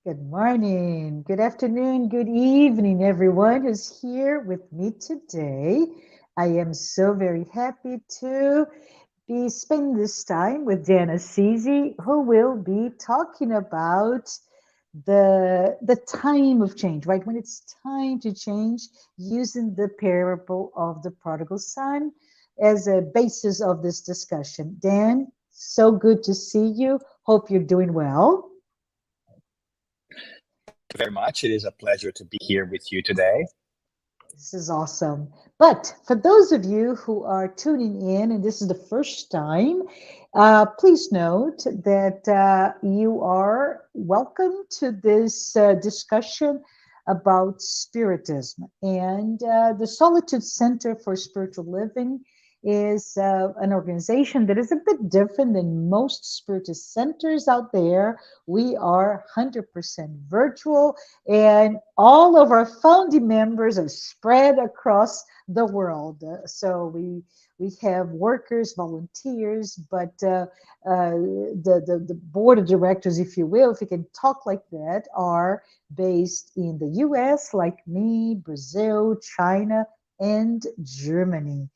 Good morning, good afternoon, good evening, everyone who's here with me today. I am so very happy to be spending this time with Dan Assisi, who will be talking about the time of change, right? When it's time to change, using the parable of the prodigal son as a basis of this discussion. Dan, so good to see you. Hope you're doing well. Thank you very much. It is a pleasure to be here with you today. This is awesome. But for those of you who are tuning in, and this is the first time, please note that you are welcome to this discussion about Spiritism. And the Solitude Center for Spiritual Living is an organization that is a bit different than most Spiritist centers out there. We are 100% virtual, and all of our founding members are spread across the world. So we have workers, volunteers, but the board of directors, if you will, if you can talk like that, are based in the US, like me, Brazil, China, and Germany.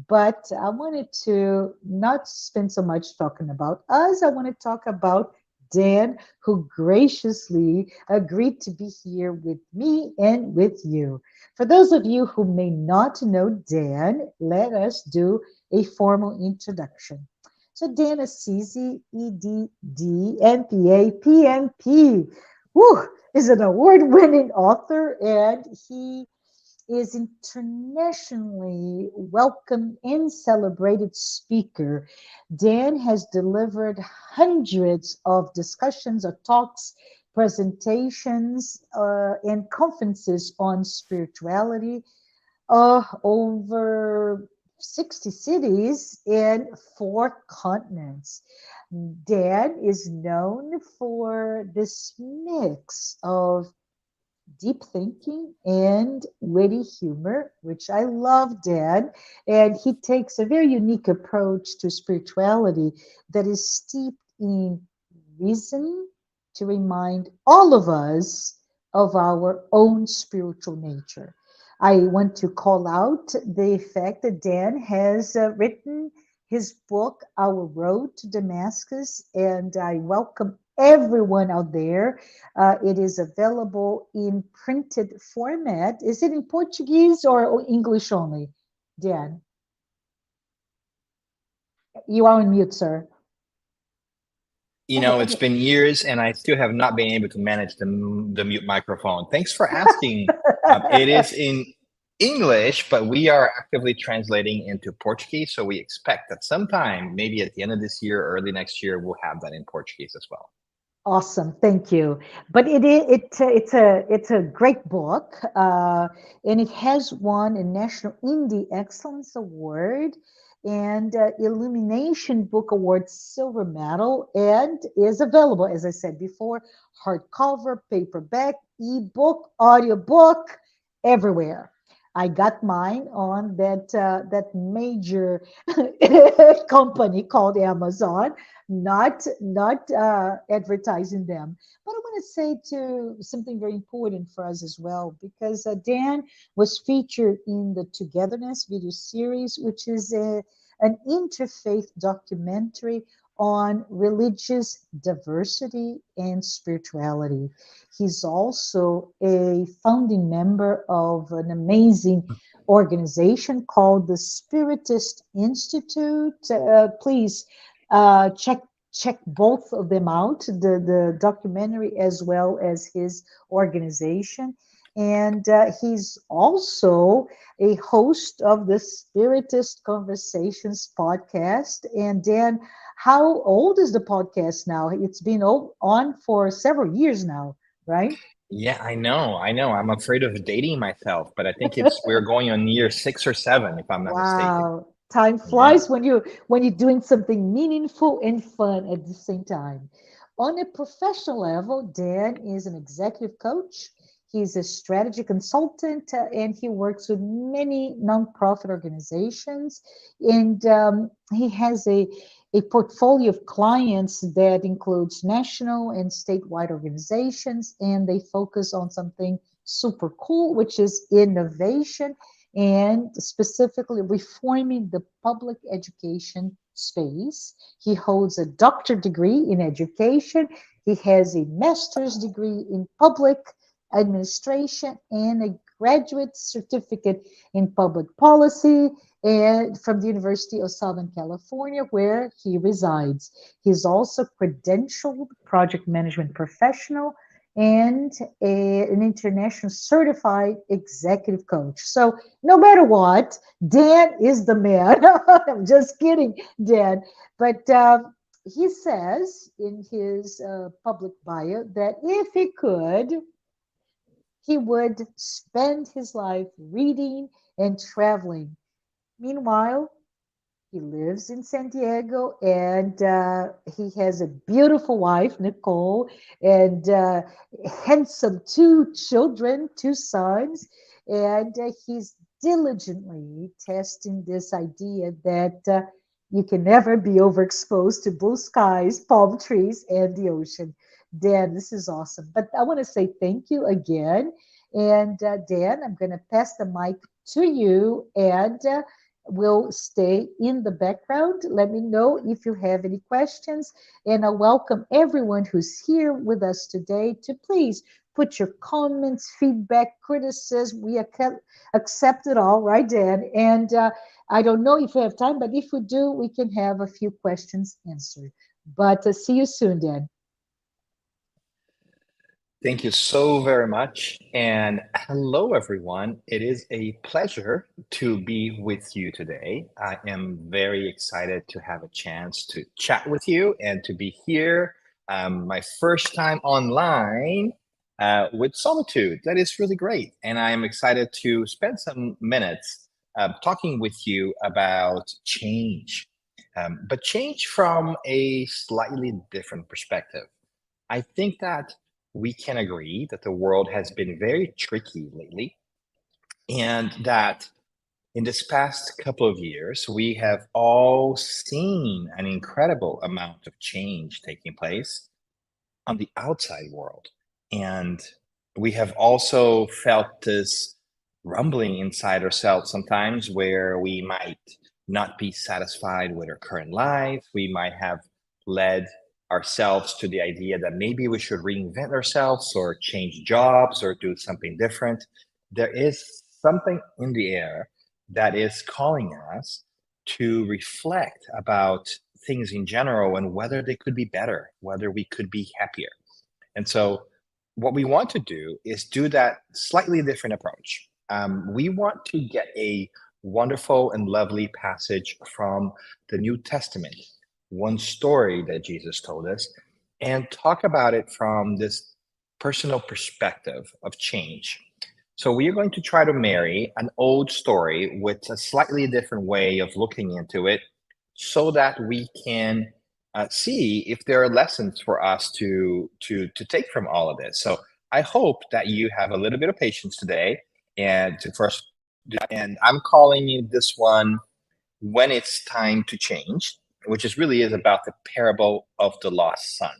But I wanted to not spend so much talking about us. I want to talk about Dan, who graciously agreed to be here with me and with you. For those of you who may not know Dan, let us do a formal introduction. So Dan Assisi, Ed.D, MPA, PMP, is an award-winning author, and he is internationally welcome and celebrated speaker. Dan has delivered hundreds of discussions or talks, presentations, and conferences on spirituality over 60 cities and 4 continents. Dan is known for this mix of deep thinking and witty humor, which I love, Dan. And he takes a very unique approach to spirituality that is steeped in reason to remind all of us of our own spiritual nature. I want to call out the fact that Dan has written his book, Our Road to Damascus, and I welcome everyone out there. It is available in printed format. Is it in Portuguese or English only? Dan, you are on mute, sir. It's been years and I still have not been able to manage the mute microphone. Thanks for asking. It is in English, but we are actively translating into Portuguese. So we expect that sometime, maybe at the end of this year, early next year, we'll have that in Portuguese as well. Awesome, thank you. But it's a great book, and it has won a National Indie Excellence Award and Illumination Book Award Silver Medal, and is available, as I said before, hardcover, paperback, ebook, audiobook, everywhere. I got mine on that major company called Amazon, not advertising them. But I want to say to something very important for us as well, because Dan was featured in the Togetherness Video Series, which is an interfaith documentary on religious diversity and spirituality. He's also a founding member of an amazing organization called the Spiritist Institute. Please check both of them out, the documentary as well as his organization. And he's also a host of the Spiritist Conversations podcast. And Dan, how old is the podcast now? It's been on for several years now, right? Yeah, I know. I'm afraid of dating myself, but I think we're going on year 6 or 7, if I'm not mistaken. Wow. Time Yeah. flies when you're doing something meaningful and fun at the same time. On a professional level, Dan is an executive coach. He's a strategy consultant and he works with many nonprofit organizations. And he has a portfolio of clients that includes national and statewide organizations, and they focus on something super cool, which is innovation and specifically reforming the public education space. He holds a doctorate degree in education. He has a master's degree in public administration and a graduate certificate in public policy and from the University of Southern California, where he resides. He's also credentialed project management professional and an international certified executive coach. So no matter what, Dan is the man. I'm just kidding, Dan. But he says in his public bio that if he could, he would spend his life reading and traveling. Meanwhile, he lives in San Diego and he has a beautiful wife, Nicole, and handsome two children, two sons. And he's diligently testing this idea that you can never be overexposed to blue skies, palm trees, and the ocean. Dan, this is awesome. But I want to say thank you again. And Dan, I'm going to pass the mic to you and will stay in the background. Let me know if you have any questions. And I welcome everyone who's here with us today to please put your comments, feedback, criticism. We accept it all, right, Dan? And I don't know if we have time, but if we do, we can have a few questions answered. But see you soon, Dan. Thank you so very much. And hello, everyone. It is a pleasure to be with you today. I am very excited to have a chance to chat with you and to be here. My first time online with Solitude. That is really great. And I am excited to spend some minutes talking with you about change, but change from a slightly different perspective. I think that we can agree that the world has been very tricky lately, and that in this past couple of years, we have all seen an incredible amount of change taking place on the outside world. And we have also felt this rumbling inside ourselves sometimes where we might not be satisfied with our current life. We might have led ourselves to the idea that maybe we should reinvent ourselves or change jobs or do something different. There is something in the air that is calling us to reflect about things in general and whether they could be better, whether we could be happier. And so what we want to do is do that slightly different approach. We want to get a wonderful and lovely passage from the New Testament, one story that Jesus told us, and talk about it from this personal perspective of change. So we are going to try to marry an old story with a slightly different way of looking into it so that we can see if there are lessons for us to take from all of this. So I hope that you have a little bit of patience today and to first, and I'm calling this one When It's Time to Change, which really is about the parable of the lost son.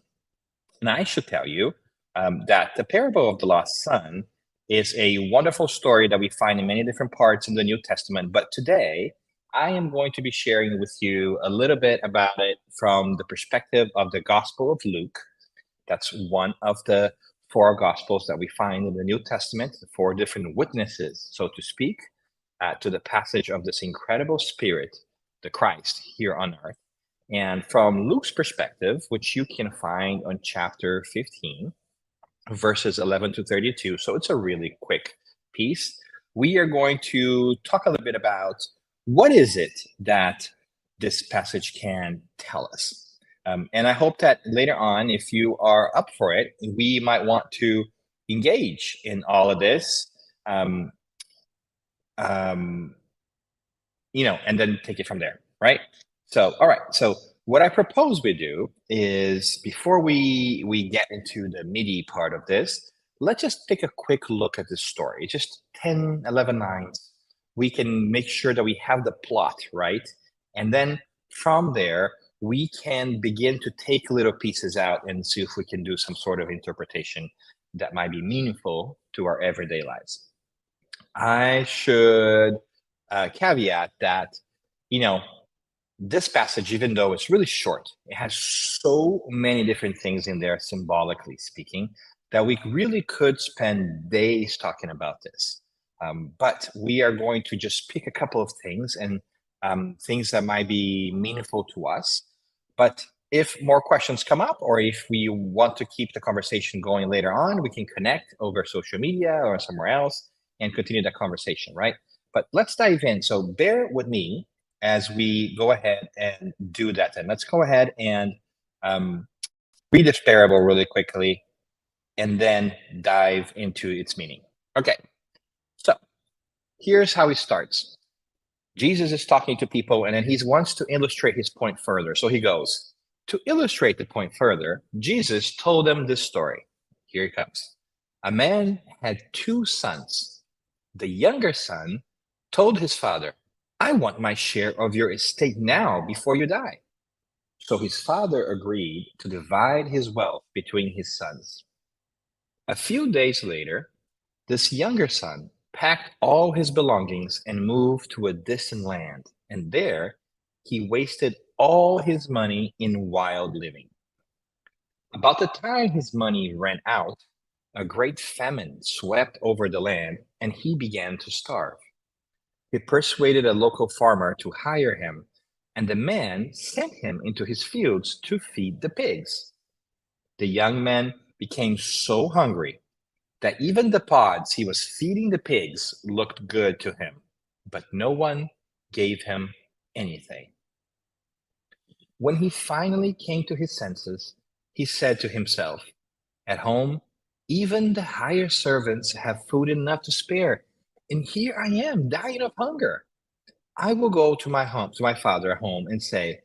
And I should tell you that the parable of the lost son is a wonderful story that we find in many different parts in the New Testament. But today, I am going to be sharing with you a little bit about it from the perspective of the Gospel of Luke. That's one of the four Gospels that we find in the New Testament, the four different witnesses, so to speak, to the passage of this incredible Spirit, the Christ, here on earth. And from Luke's perspective, which you can find on chapter 15, verses 11 to 32, so it's a really quick piece, we are going to talk a little bit about what is it that this passage can tell us. And I hope that later on, if you are up for it, we might want to engage in all of this, and then take it from there, right? So, all right. So what I propose we do is before we get into the meaty part of this, let's just take a quick look at this story. Just 10, 11 lines. We can make sure that we have the plot, right? And then from there, we can begin to take little pieces out and see if we can do some sort of interpretation that might be meaningful to our everyday lives. I should caveat that, you know, this passage, even though it's really short, it has so many different things in there, symbolically speaking, that we really could spend days talking about this. But we are going to just pick a couple of things and things that might be meaningful to us. But if more questions come up, or if we want to keep the conversation going later on, we can connect over social media or somewhere else and continue that conversation, right? But let's dive in. So bear with me as we go ahead and do that. And let's go ahead and read this parable really quickly and then dive into its meaning. Okay, so here's how it starts. Jesus is talking to people, and then he wants to illustrate his point further. So he goes, to illustrate the point further, Jesus told them this story. Here it comes. A man had 2 sons. The younger son told his father, I want my share of your estate now before you die. So his father agreed to divide his wealth between his sons. A few days later, this younger son packed all his belongings and moved to a distant land, and there he wasted all his money in wild living. About the time his money ran out, a great famine swept over the land, and he began to starve. He persuaded a local farmer to hire him, and the man sent him into his fields to feed the pigs. The young man became so hungry that even the pods he was feeding the pigs looked good to him, but no one gave him anything. When he finally came to his senses, he said to himself, at home, even the hired servants have food enough to spare, and here I am dying of hunger. I will go to my father at home and say,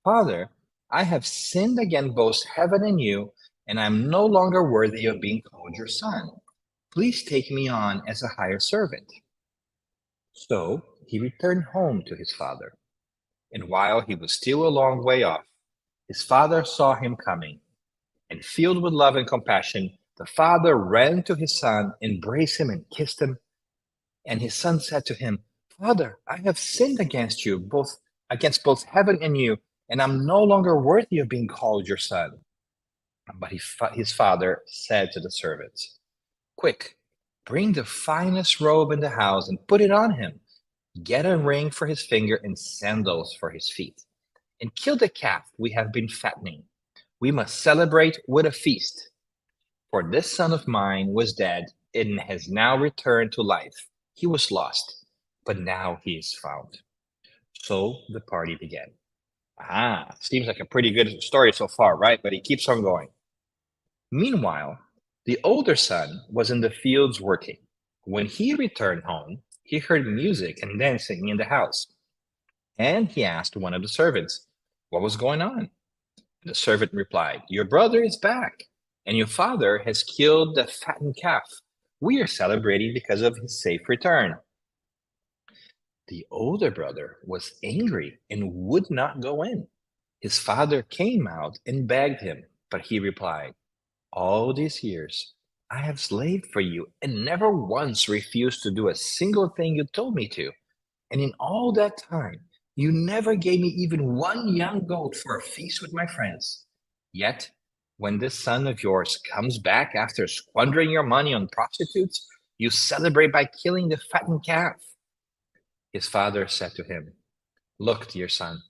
Father, I have sinned against both heaven and you, and I am no longer worthy of being called your son. Please take me on as a hired servant. So he returned home to his father. And while he was still a long way off, his father saw him coming, and filled with love and compassion, the father ran to his son, embraced him, and kissed him. And his son said to him, Father, I have sinned against both heaven and you, and I'm no longer worthy of being called your son. But his father said to the servants, Quick, bring the finest robe in the house and put it on him. Get a ring for his finger and sandals for his feet. And kill the calf we have been fattening. We must celebrate with a feast. For this son of mine was dead and has now returned to life. He was lost, but now he is found. So the party began. Seems like a pretty good story so far, right? But he keeps on going. Meanwhile, the older son was in the fields working. When he returned home, he heard music and dancing in the house. And he asked one of the servants, what was going on? The servant replied, Your brother is back, and your father has killed the fattened calf. We are celebrating because of his safe return. The older brother was angry and would not go in. His father came out and begged him, but he replied, All these years I have slaved for you and never once refused to do a single thing you told me to. And in all that time, you never gave me even one young goat for a feast with my friends. Yet, when this son of yours comes back after squandering your money on prostitutes, you celebrate by killing the fattened calf. His father said to him, Look, dear son,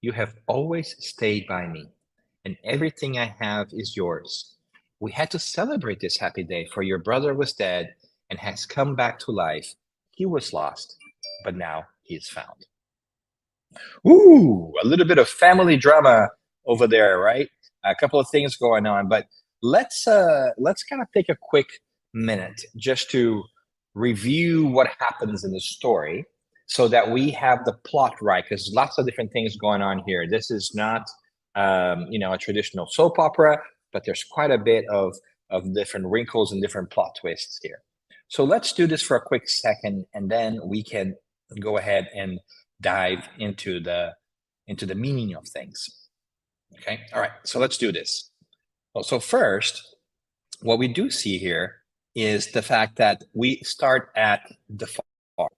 you have always stayed by me, and everything I have is yours. We had to celebrate this happy day, for your brother was dead and has come back to life. He was lost, but now he is found. Ooh, a little bit of family drama over there, right? A couple of things going on, but let's kind of take a quick minute just to review what happens in the story so that we have the plot right, because lots of different things going on here. This is not a traditional soap opera, but there's quite a bit of different wrinkles and different plot twists here. So let's do this for a quick second, and then we can go ahead and dive into the meaning of things. Okay, all right, so let's do this. Well, so first, what we do see here is the fact that we start at the farm,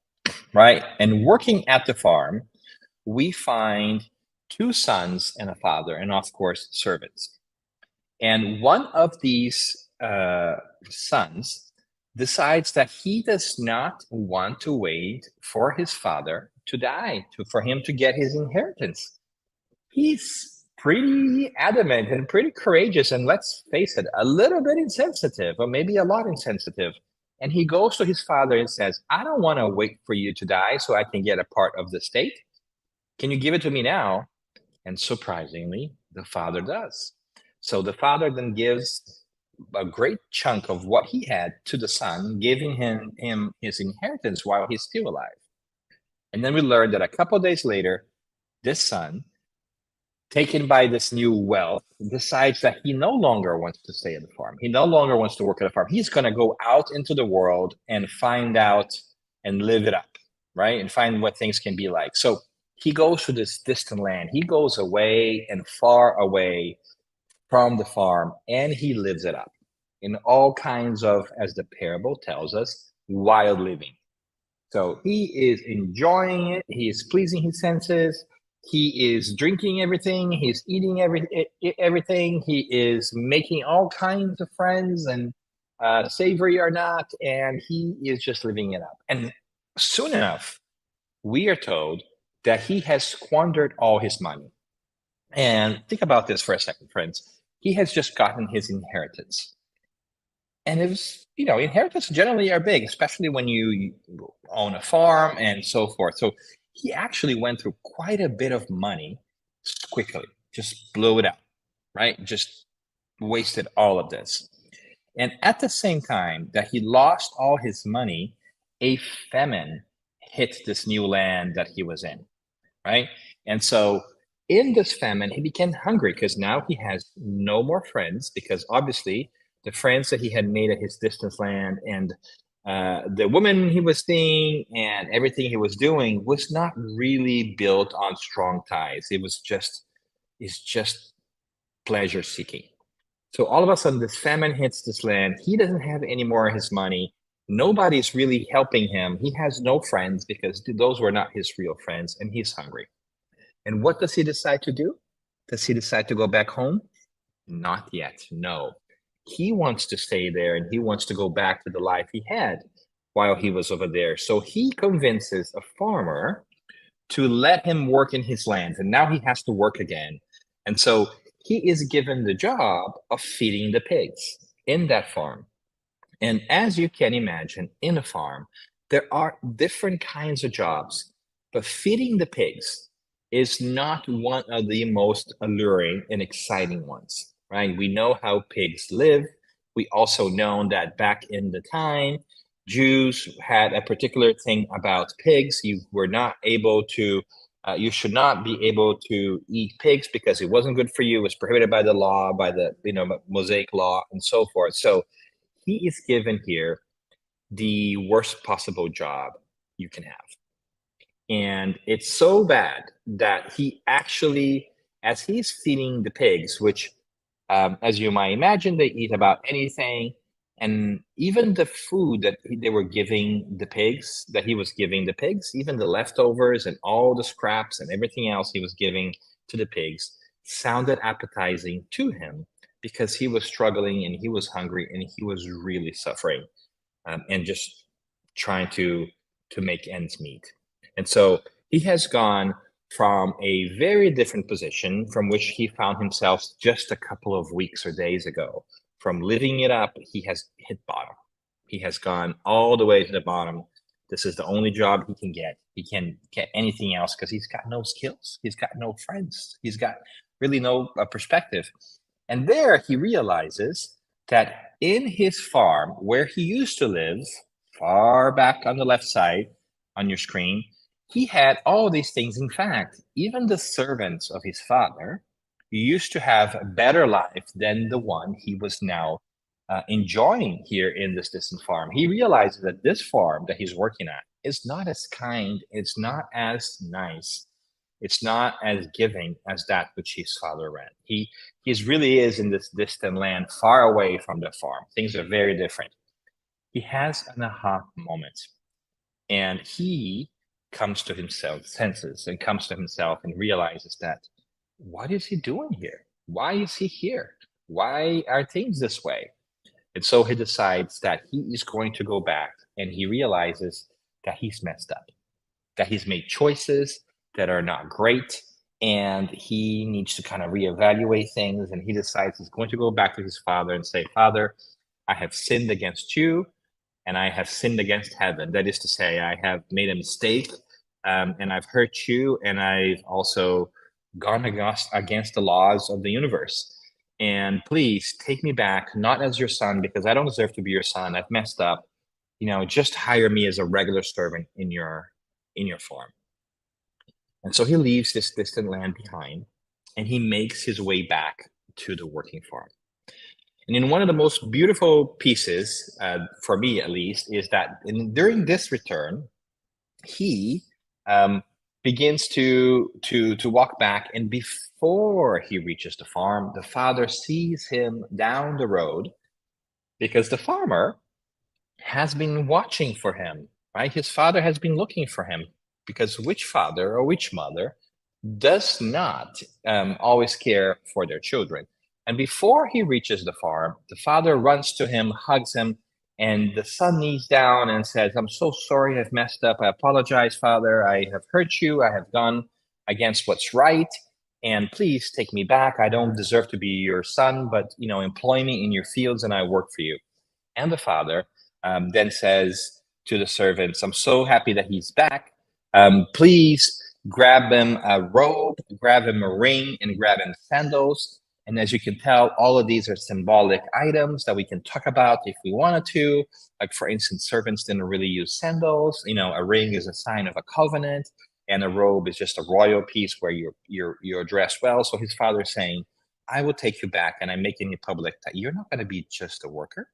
right? And working at the farm, we find two sons and a father, and of course, servants. And one of these sons decides that he does not want to wait for his father to die, for him to get his inheritance. He's pretty adamant and pretty courageous, and let's face it, a little bit insensitive, or maybe a lot insensitive. And he goes to his father and says, I don't want to wait for you to die so I can get a part of the estate. Can you give it to me now? And surprisingly, the father does. So the father then gives a great chunk of what he had to the son, giving him his inheritance while he's still alive. And then we learn that a couple of days later, this son, taken by this new wealth, decides that he no longer wants to stay at the farm. He no longer wants to work at the farm. He's going to go out into the world and find out and live it up, right? And find what things can be like. So he goes to this distant land. He goes away and far away from the farm, and he lives it up in all kinds of, as the parable tells us, wild living. So he is enjoying it. He is pleasing his senses. He is drinking everything. He's eating everything. He is making all kinds of friends, and savory or not, and he is just living it up. And soon enough, we are told that he has squandered all his money. And think about this for a second, friends. He has just gotten his inheritance. And it was, inheritance generally are big, especially when you own a farm and so forth. So he actually went through quite a bit of money quickly, just blew it out, right? Just wasted all of this. And at the same time that he lost all his money, a famine hit this new land that he was in, right? And so in this famine, he became hungry because now he has no more friends, because obviously the friends that he had made at his distant land and the woman he was seeing and everything he was doing was not really built on strong ties. It's just pleasure seeking. So all of a sudden, this famine hits this land. He doesn't have any more of his money. Nobody's really helping him. He has no friends because those were not his real friends, and he's hungry. And what does he decide to do? Does he decide to go back home? Not yet, no. He wants to stay there, and he wants to go back to the life he had while he was over there. So he convinces a farmer to let him work in his land, and now he has to work again. And so he is given the job of feeding the pigs in that farm. And as you can imagine, in a farm, there are different kinds of jobs, but feeding the pigs is not one of the most alluring and exciting ones, right? We know how pigs live. We also know that back in the time, Jews had a particular thing about pigs. You were not able to, you should not be able to eat pigs because it wasn't good for you. It was prohibited by the law, by the Mosaic law, and so forth. So he is given here the worst possible job you can have. And it's so bad that he actually, as he's feeding the pigs, which, as you might imagine, they eat about anything. And even the food that they were giving the pigs, that he was giving the pigs, even the leftovers and all the scraps and everything else he was giving to the pigs, sounded appetizing to him because he was struggling and he was hungry and he was really suffering, and just trying to make ends meet. And so he has gone from a very different position from which he found himself just a couple of weeks or days ago. From living it up, he has hit bottom. He has gone all the way to the bottom. This is the only job he can get. He can't get anything else because he's got no skills. He's got no friends. He's got really no perspective. And there he realizes that in his farm, where he used to live, far back on the left side on your screen, he had all these things. In fact, even the servants of his father used to have a better life than the one he was now enjoying here in this distant farm, he realizes that this farm that he's working at is not as kind, it's not as nice, it's not as giving as that which his father ran. He really is in this distant land, far away from the farm. Things are very different. He has an aha moment, and he comes to himself, senses, and comes to himself and realizes that, what is he doing here? Why is he here? Why are things this way? And so he decides that he is going to go back, and he realizes that he's messed up, that he's made choices that are not great, and he needs to kind of reevaluate things. And he decides he's going to go back to his father and say, Father, I have sinned against you, and I have sinned against heaven. That is to say, I have made a mistake, and I've hurt you, and I've also gone against the laws of the universe. And please take me back, not as your son, because I don't deserve to be your son. I've messed up. Just hire me as a regular servant in your farm. And so he leaves this distant land behind, and he makes his way back to the working farm. And in one of the most beautiful pieces, for me at least, is that during this return, he begins to walk back, and before he reaches the farm, the father sees him down the road, because the farmer has been watching for him, right? His father has been looking for him, because which father or which mother does not always care for their children? And before he reaches the farm, the father runs to him, hugs him, and the son kneels down and says, I'm so sorry, I've messed up. I apologize, Father. I have hurt you. I have gone against what's right. And please take me back. I don't deserve to be your son, but, employ me in your fields and I work for you. And the father then says to the servants, I'm so happy that he's back. Please grab him a robe, grab him a ring, and grab him sandals. And as you can tell, all of these are symbolic items that we can talk about if we wanted to. Like, for instance, servants didn't really use sandals. A ring is a sign of a covenant, and a robe is just a royal piece where you're dressed well. So his father is saying, I will take you back, and I'm making it public that you're not going to be just a worker.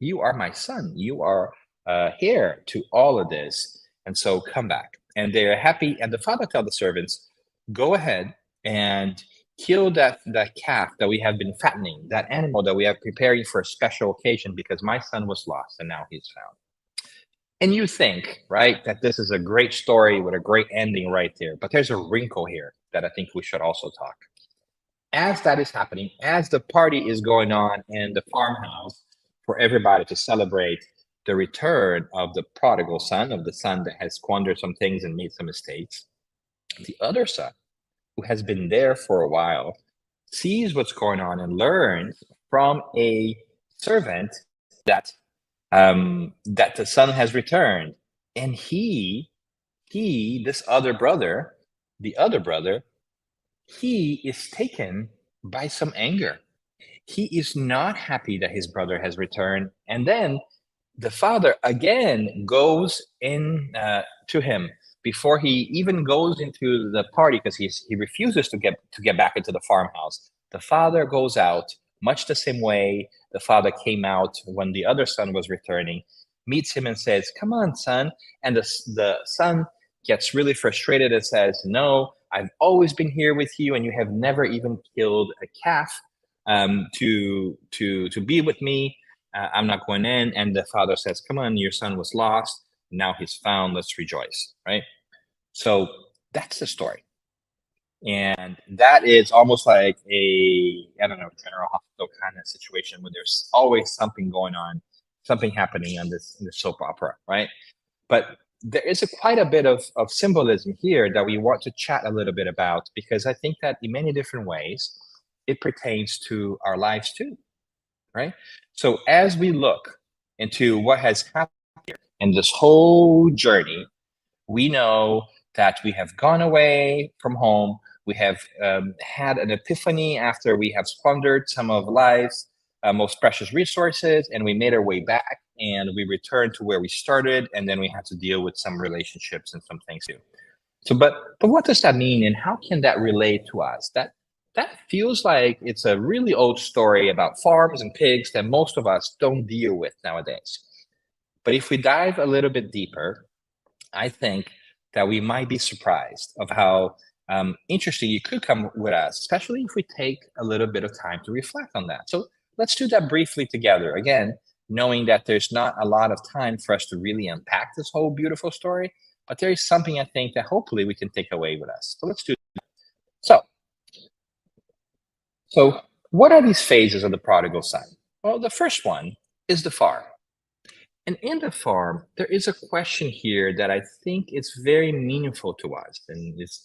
You are my son. You are heir to all of this. And so come back. And they're happy. And the father tells the servants, go ahead and kill that calf that we have been fattening, that animal that we are preparing for a special occasion, because my son was lost and now he's found. And you think, right, that this is a great story with a great ending right there. But there's a wrinkle here that I think we should also talk. As that is happening, as the party is going on in the farmhouse for everybody to celebrate the return of the prodigal son, of the son that has squandered some things and made some mistakes, the other son, who has been there for a while, sees what's going on and learns from a servant that the son has returned. And this other brother, the other brother, he is taken by some anger. He is not happy that his brother has returned. And then the father again goes in to him before he even goes into the party, because he refuses to get back into the farmhouse. The father goes out much the same way the father came out when the other son was returning, meets him and says, come on, son. And the son gets really frustrated and says, no, I've always been here with you, and you have never even killed a calf to be with me. I'm not going in. And the father says, come on, your son was lost. Now he's found. Let's rejoice, right? So that's the story. And that is almost like a, General Hospital kind of situation where there's always something going on, something happening in this soap opera, right? But there is quite a bit of symbolism here that we want to chat a little bit about, because I think that in many different ways, it pertains to our lives too, right? So as we look into what has happened here in this whole journey, we know that we have gone away from home. We have had an epiphany after we have squandered some of life's most precious resources, and we made our way back, and we returned to where we started, and then we had to deal with some relationships and some things too. So, but what does that mean, and how can that relate to us? that feels like it's a really old story about farms and pigs that most of us don't deal with nowadays. But if we dive a little bit deeper, I think that we might be surprised of how interesting it could come with us, especially if we take a little bit of time to reflect on that. So let's do that briefly together. Again, knowing that there's not a lot of time for us to really unpack this whole beautiful story, but there is something I think that hopefully we can take away with us. So let's do that. So what are these phases of the prodigal son? Well, the first one is the farm. And in the farm, there is a question here that I think is very meaningful to us. And it's,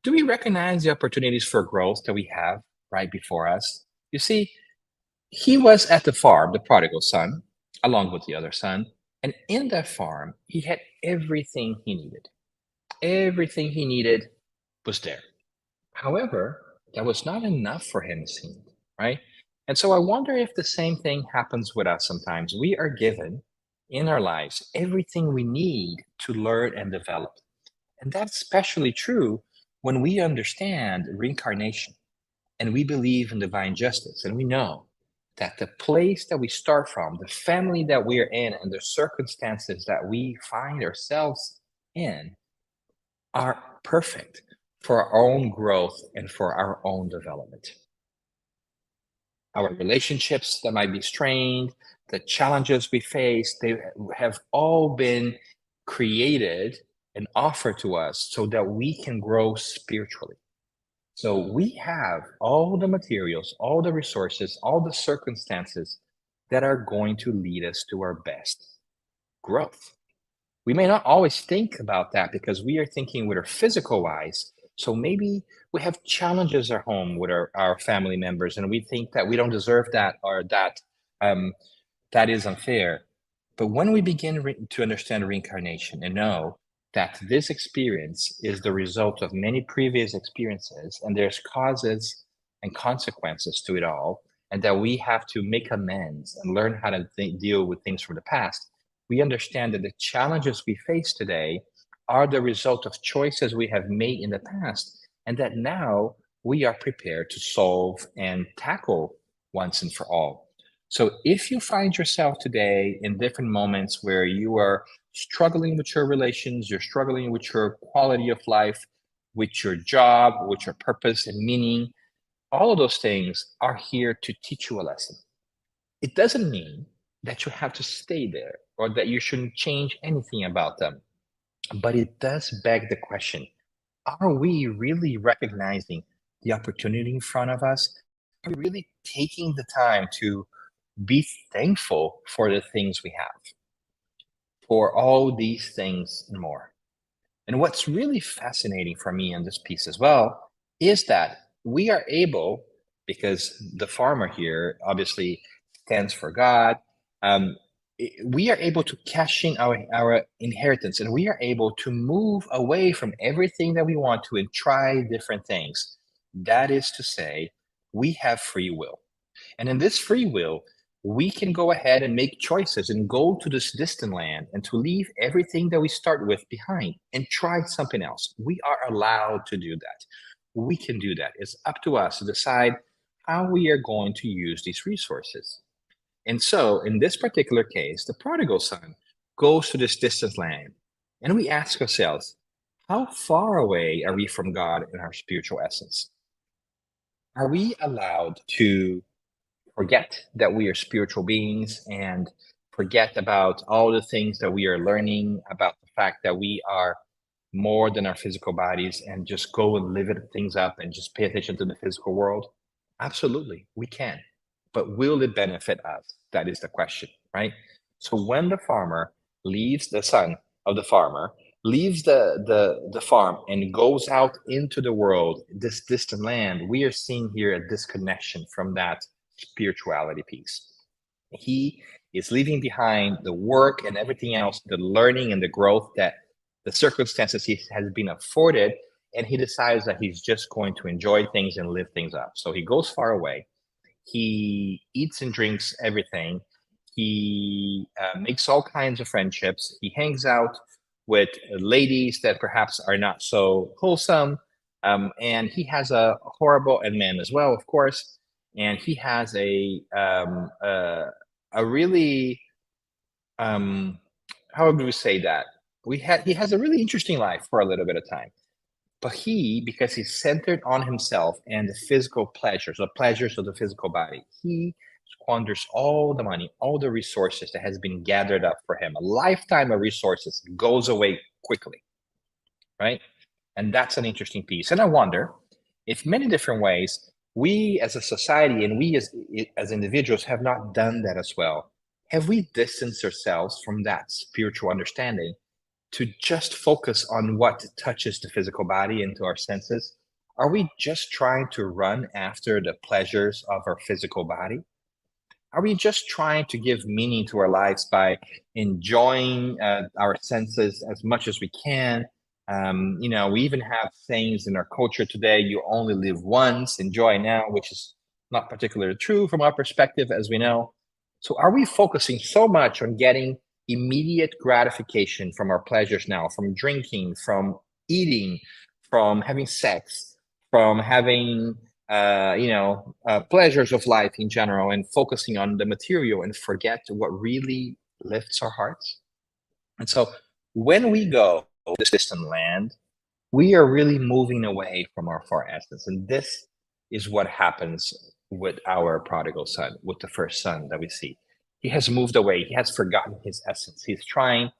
do we recognize the opportunities for growth that we have right before us? You see, he was at the farm, the prodigal son, along with the other son. And in that farm, he had everything he needed. Everything he needed was there. However, that was not enough for him, it seemed, right? And so I wonder if the same thing happens with us sometimes. We are given in our lives everything we need to learn and develop. And that's especially true when we understand reincarnation and we believe in divine justice. And we know that the place that we start from, the family that we're in, and the circumstances that we find ourselves in are perfect for our own growth and for our own development. Our relationships that might be strained, the challenges we face, they have all been created and offered to us so that we can grow spiritually. So we have all the materials, all the resources, all the circumstances that are going to lead us to our best growth. We may not always think about that because we are thinking with our physical eyes. So maybe we have challenges at home with our family members and we think that we don't deserve that or that that is unfair. But when we begin to understand reincarnation and know that this experience is the result of many previous experiences and there's causes and consequences to it all, and that we have to make amends and learn how to deal with things from the past, we understand that the challenges we face today are the result of choices we have made in the past, and that now we are prepared to solve and tackle once and for all. So if you find yourself today in different moments where you are struggling with your relations, you're struggling with your quality of life, with your job, with your purpose and meaning, all of those things are here to teach you a lesson. It doesn't mean that you have to stay there or that you shouldn't change anything about them. But it does beg the question, are we really recognizing the opportunity in front of us? Are we really taking the time to be thankful for the things we have, for all these things and more? And what's really fascinating for me in this piece as well is that we are able, because the farmer here obviously stands for God, we are able to cash in our inheritance and we are able to move away from everything that we want to and try different things. That is to say, we have free will. And in this free will, we can go ahead and make choices and go to this distant land and to leave everything that we start with behind and try something else. We are allowed to do that. We can do that. It's up to us to decide how we are going to use these resources. And so, in this particular case, the prodigal son goes to this distant land. And we ask ourselves, how far away are we from God in our spiritual essence? Are we allowed to forget that we are spiritual beings and forget about all the things that we are learning, about the fact that we are more than our physical bodies, and just go and live things up and just pay attention to the physical world? Absolutely, we can. But will it benefit us? That is the question, right? So when the farmer leaves, the son of the farmer leaves the farm and goes out into the world, this distant land, we are seeing here a disconnection from that spirituality piece. He is leaving behind the work and everything else, the learning and the growth that the circumstances he has been afforded, and he decides that he's just going to enjoy things and live things up. So he goes far away. He eats and drinks everything. He makes all kinds of friendships. He hangs out with ladies that perhaps are not so wholesome. And he has a horrible, and man as well, of course. And he has a really, how do we say that? He has a really interesting life for a little bit of time. But because he's centered on himself and the physical pleasures, the pleasures of the physical body, he squanders all the money, all the resources that has been gathered up for him. A lifetime of resources goes away quickly, right? And that's an interesting piece. And I wonder if many different ways we as a society and we as individuals have not done that as well. Have we distanced ourselves from that spiritual understanding to just focus on what touches the physical body and to our senses? Are we just trying to run after the pleasures of our physical body? Are we just trying to give meaning to our lives by enjoying our senses as much as we can? We even have sayings in our culture today: you only live once, enjoy now, which is not particularly true from our perspective, as we know. So are we focusing so much on getting immediate gratification from our pleasures now, from drinking, from eating, from having sex, from having pleasures of life in general, and focusing on the material and forget what really lifts our hearts? And so when we go to this distant land, we are really moving away from our far essence. And this is what happens with our prodigal son, with the first son that we see. He has moved away. He has forgotten his essence. He's trying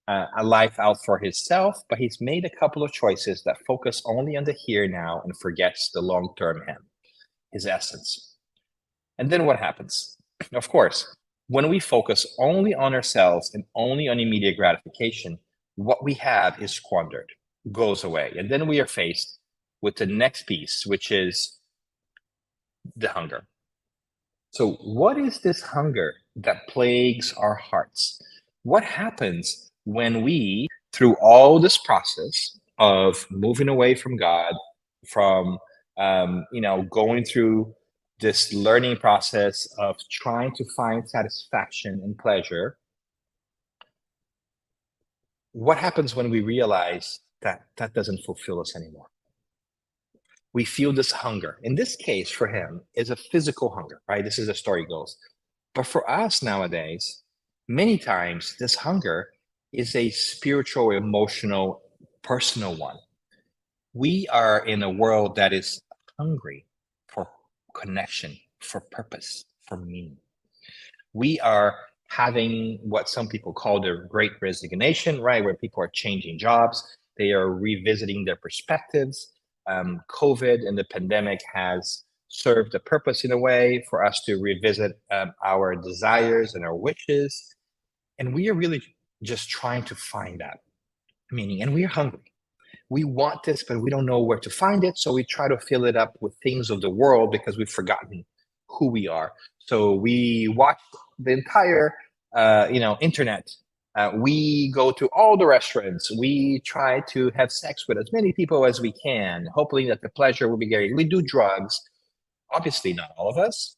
a life out for himself, but he's made a couple of choices that focus only on the here now and forgets the long-term him, his essence. And then what happens? Of course, when we focus only on ourselves and only on immediate gratification, what we have is squandered, goes away. And then we are faced with the next piece, which is the hunger. So what is this hunger that plagues our hearts? What happens when we, through all this process of moving away from God, from going through this learning process of trying to find satisfaction and pleasure, what happens when we realize that that doesn't fulfill us anymore? We feel this hunger. In this case, for him, is a physical hunger, right? This is the story goes. But for us nowadays, many times this hunger is a spiritual, emotional, personal one. We are in a world that is hungry for connection, for purpose, for meaning. We are having what some people call the great resignation, right? Where people are changing jobs, they are revisiting their perspectives. COVID and the pandemic has served a purpose in a way for us to revisit our desires and our wishes. And we are really just trying to find that meaning. And we are hungry. We want this, but we don't know where to find it. So we try to fill it up with things of the world because we've forgotten who we are. So we watch the entire, internet. We go to all the restaurants. We try to have sex with as many people as we can, hoping that the pleasure will be great. We do drugs. Obviously, not all of us.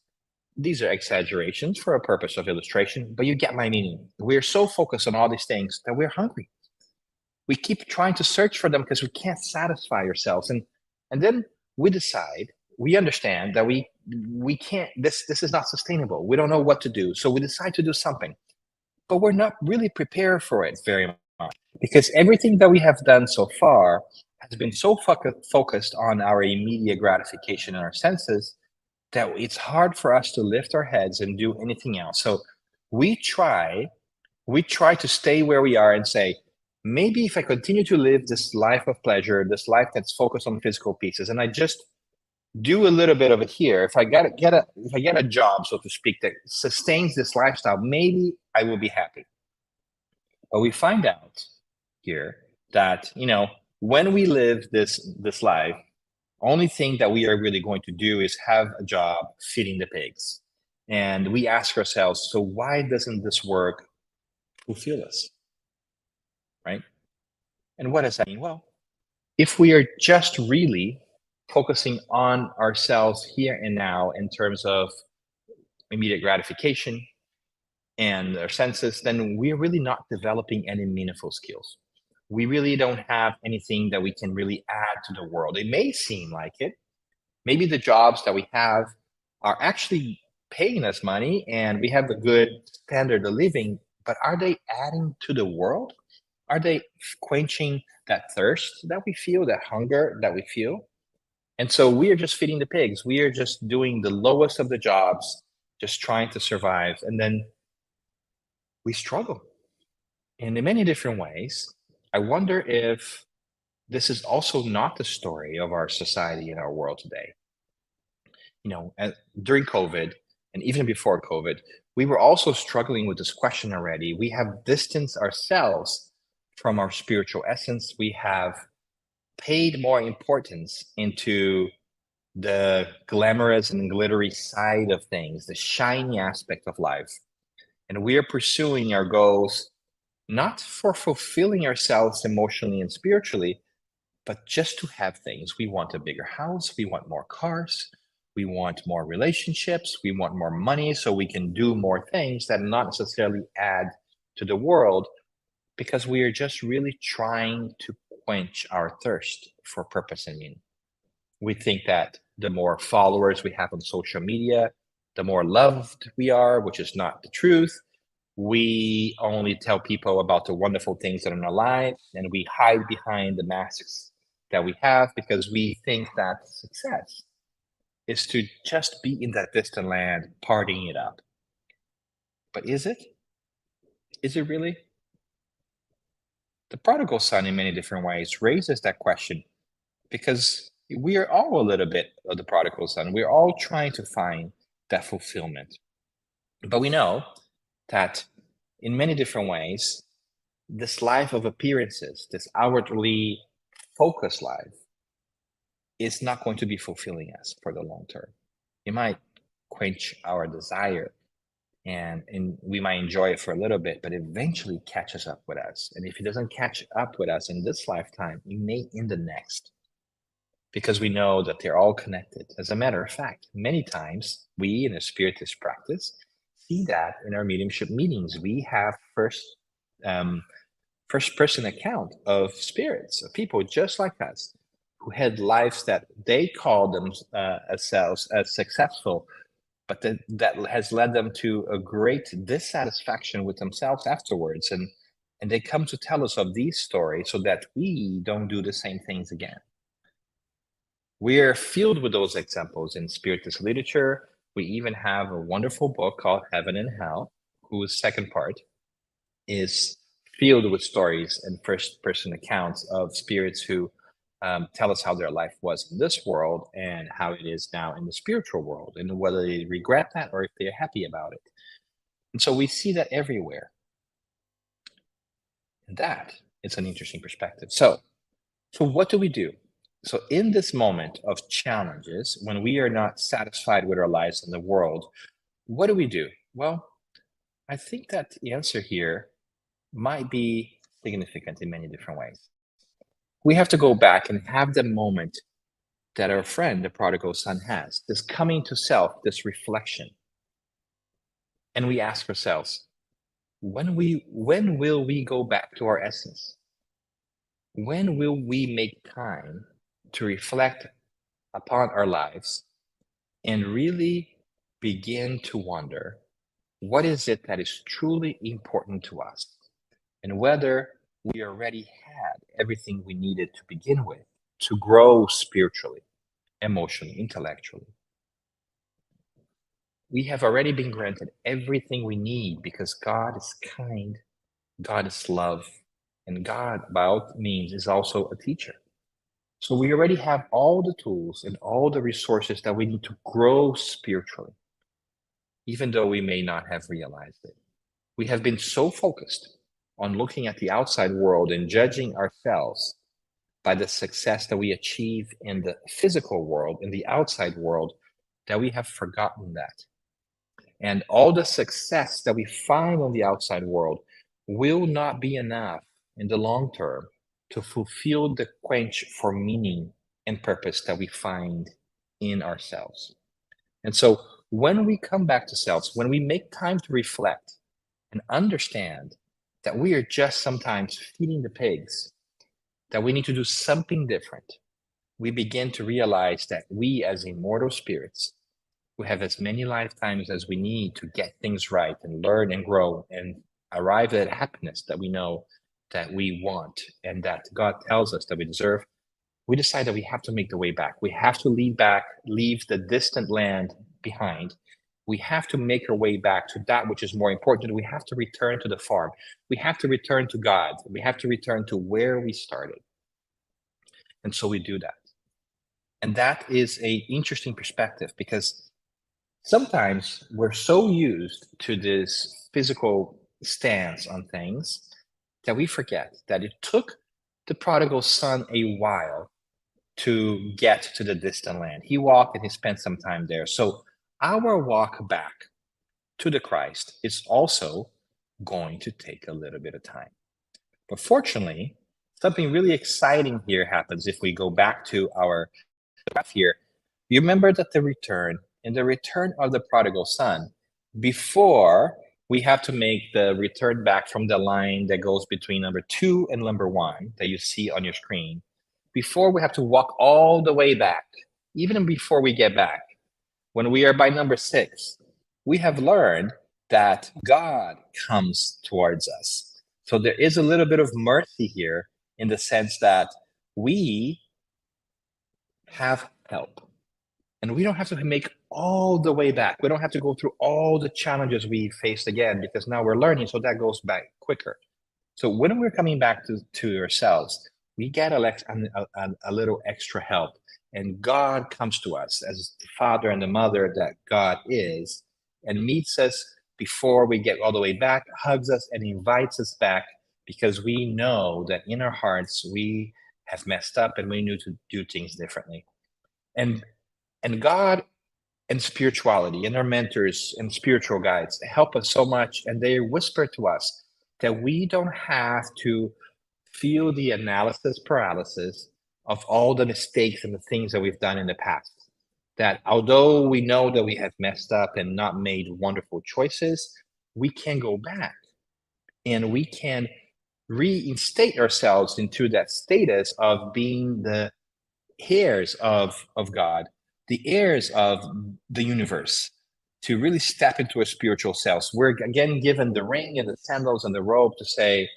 These are exaggerations for a purpose of illustration, but you get my meaning. We're so focused on all these things that we're hungry. We keep trying to search for them because we can't satisfy ourselves. And then we decide, we understand that we can't, this is not sustainable. We don't know what to do. So we decide to do something, but we're not really prepared for it very much because everything that we have done so far has been so focused on our immediate gratification and our senses that it's hard for us to lift our heads and do anything else. So we try to stay where we are and say, maybe if I continue to live this life of pleasure, this life that's focused on physical pieces, and I just do a little bit of it here, if I get a job, so to speak, that sustains this lifestyle, maybe I will be happy. But we find out here that, when we live this life, only thing that we are really going to do is have a job feeding the pigs. And we ask ourselves, so why doesn't this work fulfill us? Right? And what does that mean? Well, if we are just really focusing on ourselves here and now in terms of immediate gratification and our senses, then we're really not developing any meaningful skills. we really don't have anything that we can really add to the world. It may seem like it. Maybe the jobs that we have are actually paying us money and we have a good standard of living, but are they adding to the world? Are they quenching that thirst that we feel, that hunger that we feel? And so we are just feeding the pigs. We are just doing the lowest of the jobs, just trying to survive. And then we struggle. And in many different ways, I wonder if this is also not the story of our society and our world today. During COVID and even before COVID, we were also struggling with this question already. We have distanced ourselves from our spiritual essence. We have paid more importance into the glamorous and glittery side of things, the shiny aspect of life. And we are pursuing our goals not for fulfilling ourselves emotionally and spiritually, but just to have things. We want a bigger house, we want more cars, we want more relationships, we want more money so we can do more things that not necessarily add to the world, because we are just really trying to quench our thirst for purpose and meaning. We think that the more followers we have on social media, the more loved we are, which is not the truth. We only tell people about the wonderful things that are in our lives, and we hide behind the masks that we have because we think that success is to just be in that distant land, partying it up. But is it? Is it really? The prodigal son, in many different ways, raises that question because we are all a little bit of the prodigal son. We're all trying to find that fulfillment. But we know that in many different ways, this life of appearances, this outwardly focused life, is not going to be fulfilling us for the long term. It might quench our desire and we might enjoy it for a little bit, but eventually catches up with us. And if it doesn't catch up with us in this lifetime, it may in the next, because we know that they're all connected. As a matter of fact, many times we in a Spiritist practice see that in our mediumship meetings. We have first person account of spirits, of people just like us, who had lives that they call themselves as successful, but that has led them to a great dissatisfaction with themselves afterwards. And they come to tell us of these stories so that we don't do the same things again. We are filled with those examples in Spiritist literature. We even have a wonderful book called Heaven and Hell, whose second part is filled with stories and first-person accounts of spirits who tell us how their life was in this world and how it is now in the spiritual world, and whether they regret that or if they're happy about it. And so we see that everywhere. And that is an interesting perspective. So what do we do? So in this moment of challenges, when we are not satisfied with our lives in the world, what do we do? Well, I think that the answer here might be significant in many different ways. We have to go back and have the moment that our friend, the prodigal son, has, this coming to self, this reflection. And we ask ourselves, when will we go back to our essence? When will we make time to reflect upon our lives and really begin to wonder, what is it that is truly important to us? And whether we already had everything we needed to begin with to grow spiritually, emotionally, intellectually. We have already been granted everything we need because God is kind, God is love, and God, by all means, is also a teacher. So we already have all the tools and all the resources that we need to grow spiritually, even though we may not have realized it. We have been so focused on looking at the outside world and judging ourselves by the success that we achieve in the physical world, in the outside world, that we have forgotten that. And all the success that we find on the outside world will not be enough in the long term to fulfill the quench for meaning and purpose that we find in ourselves. And so when we come back to selves, when we make time to reflect and understand that we are just sometimes feeding the pigs that we need to do something different, we begin to realize that we as immortal spirits who have as many lifetimes as we need to get things right and learn and grow and arrive at happiness that we know that we want and that God tells us that we deserve, we decide that we have to make the way back. We have to leave the distant land behind. We have to make our way back to that which is more important. We have to return to the farm. We have to return to God. We have to return to where we started. And so we do that. And that is an interesting perspective, because sometimes we're so used to this physical stance on things that we forget that it took the prodigal son a while to get to the distant land. He walked and he spent some time there. So our walk back to the Christ is also going to take a little bit of time. But fortunately, something really exciting here happens if we go back to our graph here. You remember that the return of the prodigal son, before we have to make the return back from the line that goes between number 2 and number 1 that you see on your screen, before we have to walk all the way back, even before we get back, when we are by number 6, we have learned that God comes towards us. So there is a little bit of mercy here in the sense that we have help. And we don't have to make all the way back. We don't have to go through all the challenges we faced again, because now we're learning, so that goes back quicker. So when we're coming back to ourselves, we get a little extra help. And God comes to us as the father and the mother that God is, and meets us before we get all the way back, hugs us and invites us back, because we know that in our hearts we have messed up and we need to do things differently. And God and spirituality and our mentors and spiritual guides help us so much, and they whisper to us that we don't have to feel the analysis paralysis of all the mistakes and the things that we've done in the past. That although we know that we have messed up and not made wonderful choices, we can go back and we can reinstate ourselves into that status of being the heirs of God, the heirs of the universe, to really step into a spiritual self. We're again given the ring and the sandals and the robe to say,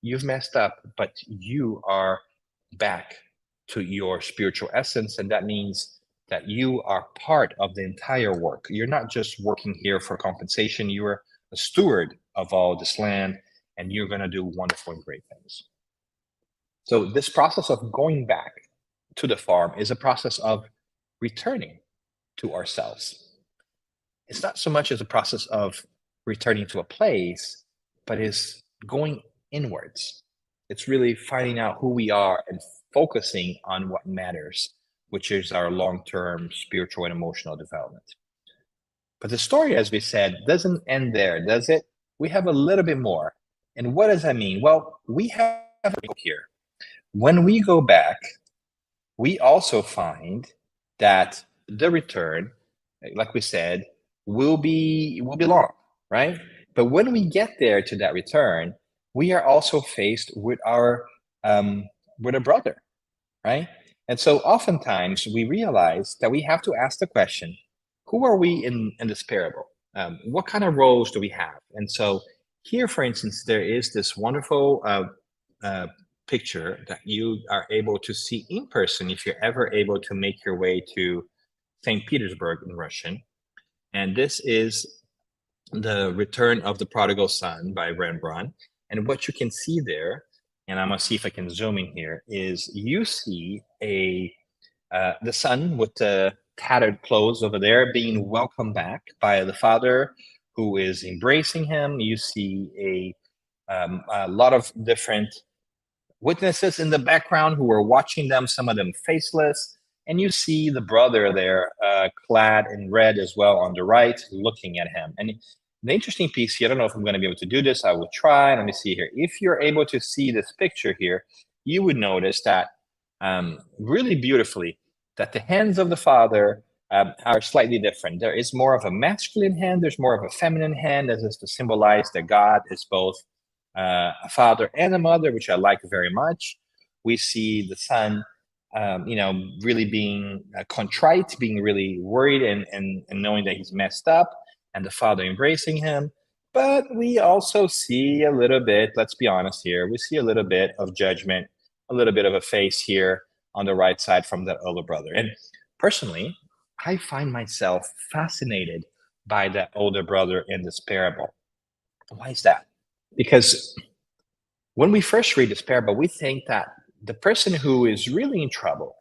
you've messed up, but you are back to your spiritual essence. And that means that you are part of the entire work. You're not just working here for compensation. You are a steward of all this land, and you're going to do wonderful and great things. So this process of going back to the farm is a process of returning to ourselves. It's not so much as a process of returning to a place, but is going inwards. It's really finding out who we are and focusing on what matters, which is our long-term spiritual and emotional development. But the story, as we said, doesn't end there, does it? We have a little bit more. And what does that mean? Well, we have here. When we go back, we also find that the return, like we said, will be long, right? But when we get there to that return, we are also faced with our with a brother, right? And so oftentimes we realize that we have to ask the question, who are we in this parable? What kind of roles do we have? And so here, for instance, there is this wonderful picture that you are able to see in person if you're ever able to make your way to St. Petersburg in Russian. And this is the Return of the Prodigal Son by Rembrandt. And what you can see there, and I'm gonna see if I can zoom in here, is you see the son with the tattered clothes over there being welcomed back by the father who is embracing him. You see a lot of different witnesses in the background who are watching them, some of them faceless. And you see the brother there clad in red as well on the right, looking at him. And the interesting piece here, I don't know if I'm going to be able to do this. I will try. Let me see here. If you're able to see this picture here, you would notice that really beautifully that the hands of the father are slightly different. There is more of a masculine hand. There's more of a feminine hand. This is to symbolize that God is both a father and a mother, which I like very much. We see the son, really being contrite, being really worried and knowing that he's messed up, and the father embracing him. But we also see a little bit, let's be honest here, we see a little bit of judgment, a little bit of a face here on the right side from that older brother. And personally, I find myself fascinated by that older brother in this parable. Why is that? Because when we first read this parable, we think that the person who is really in trouble,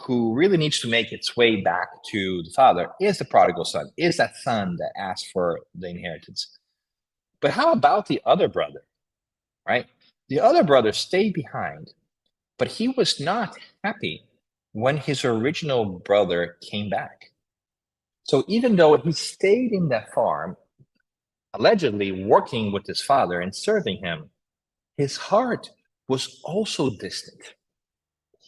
who really needs to make its way back to the father, is the prodigal son, is that son that asked for the inheritance. But how about the other brother, right? The other brother stayed behind, but he was not happy when his original brother came back. So even though he stayed in that farm, allegedly working with his father and serving him, his heart was also distant.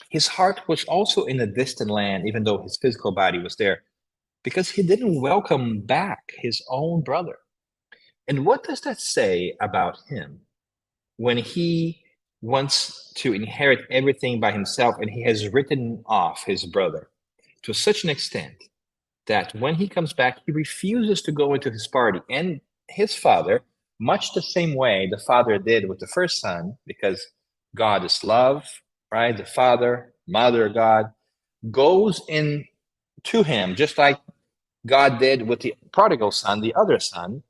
His heart was also in a distant land, even though his physical body was there, because he didn't welcome back his own brother. And what does that say about him when he wants to inherit everything by himself and he has written off his brother to such an extent that when he comes back, he refuses to go into his party? And his father, much the same way the father did with the first son, because God is love, right? The Father, Mother God, goes in to him, just like God did with the prodigal son, the other son,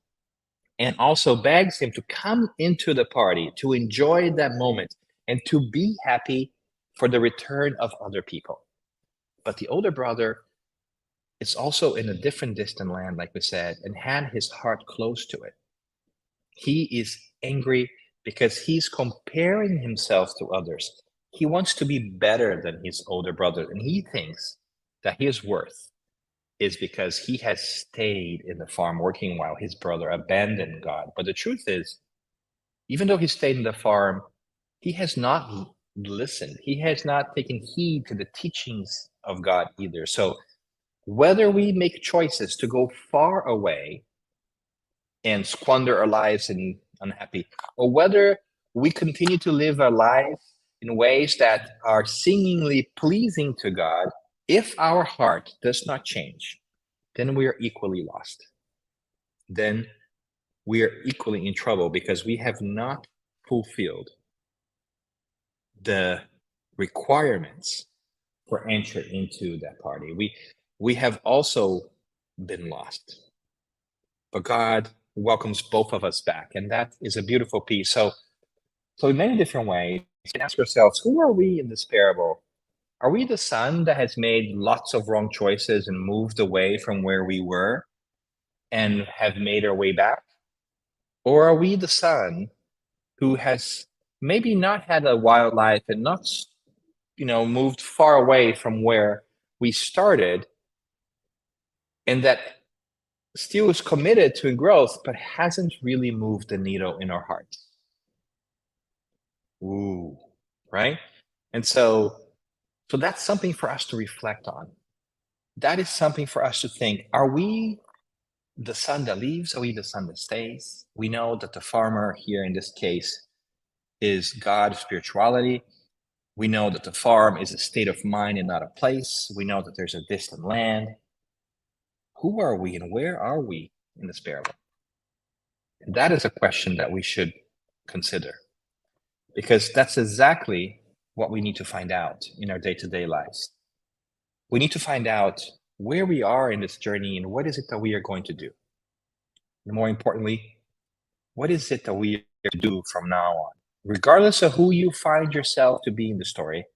and also begs him to come into the party, to enjoy that moment, and to be happy for the return of other people. But the older brother is also in a different distant land, like we said, and had his heart close to it. He is angry because he's comparing himself to others. He wants to be better than his older brother, and he thinks that his worth is because he has stayed in the farm working while his brother abandoned God. But the truth is, even though he stayed in the farm, he has not listened. He has not taken heed to the teachings of God either. So whether we make choices to go far away and squander our lives in unhappy, or whether we continue to live our lives in ways that are seemingly pleasing to God, if our heart does not change, then we are equally lost. Then we are equally in trouble because we have not fulfilled the requirements for entry into that party. We have also been lost. But God welcomes both of us back, and that is a beautiful piece. So in many different ways, we can ask ourselves, who are we in this parable? Are we the son that has made lots of wrong choices and moved away from where we were and have made our way back? Or are we the son who has maybe not had a wild life and not, moved far away from where we started, and that still is committed to growth, but hasn't really moved the needle in our hearts? Ooh, right? And so that's something for us to reflect on. That is something for us to think. Are we the son that leaves? Are we the son that stays? We know that the farmer here in this case is God, spirituality. We know that the farm is a state of mind and not a place. We know that there's a distant land. Who are we and where are we in this parable? And that is a question that we should consider, because that's exactly what we need to find out in our day-to-day lives. We need to find out where we are in this journey and what is it that we are going to do. And more importantly, what is it that we are to do from now on? Regardless of who you find yourself to be in the story,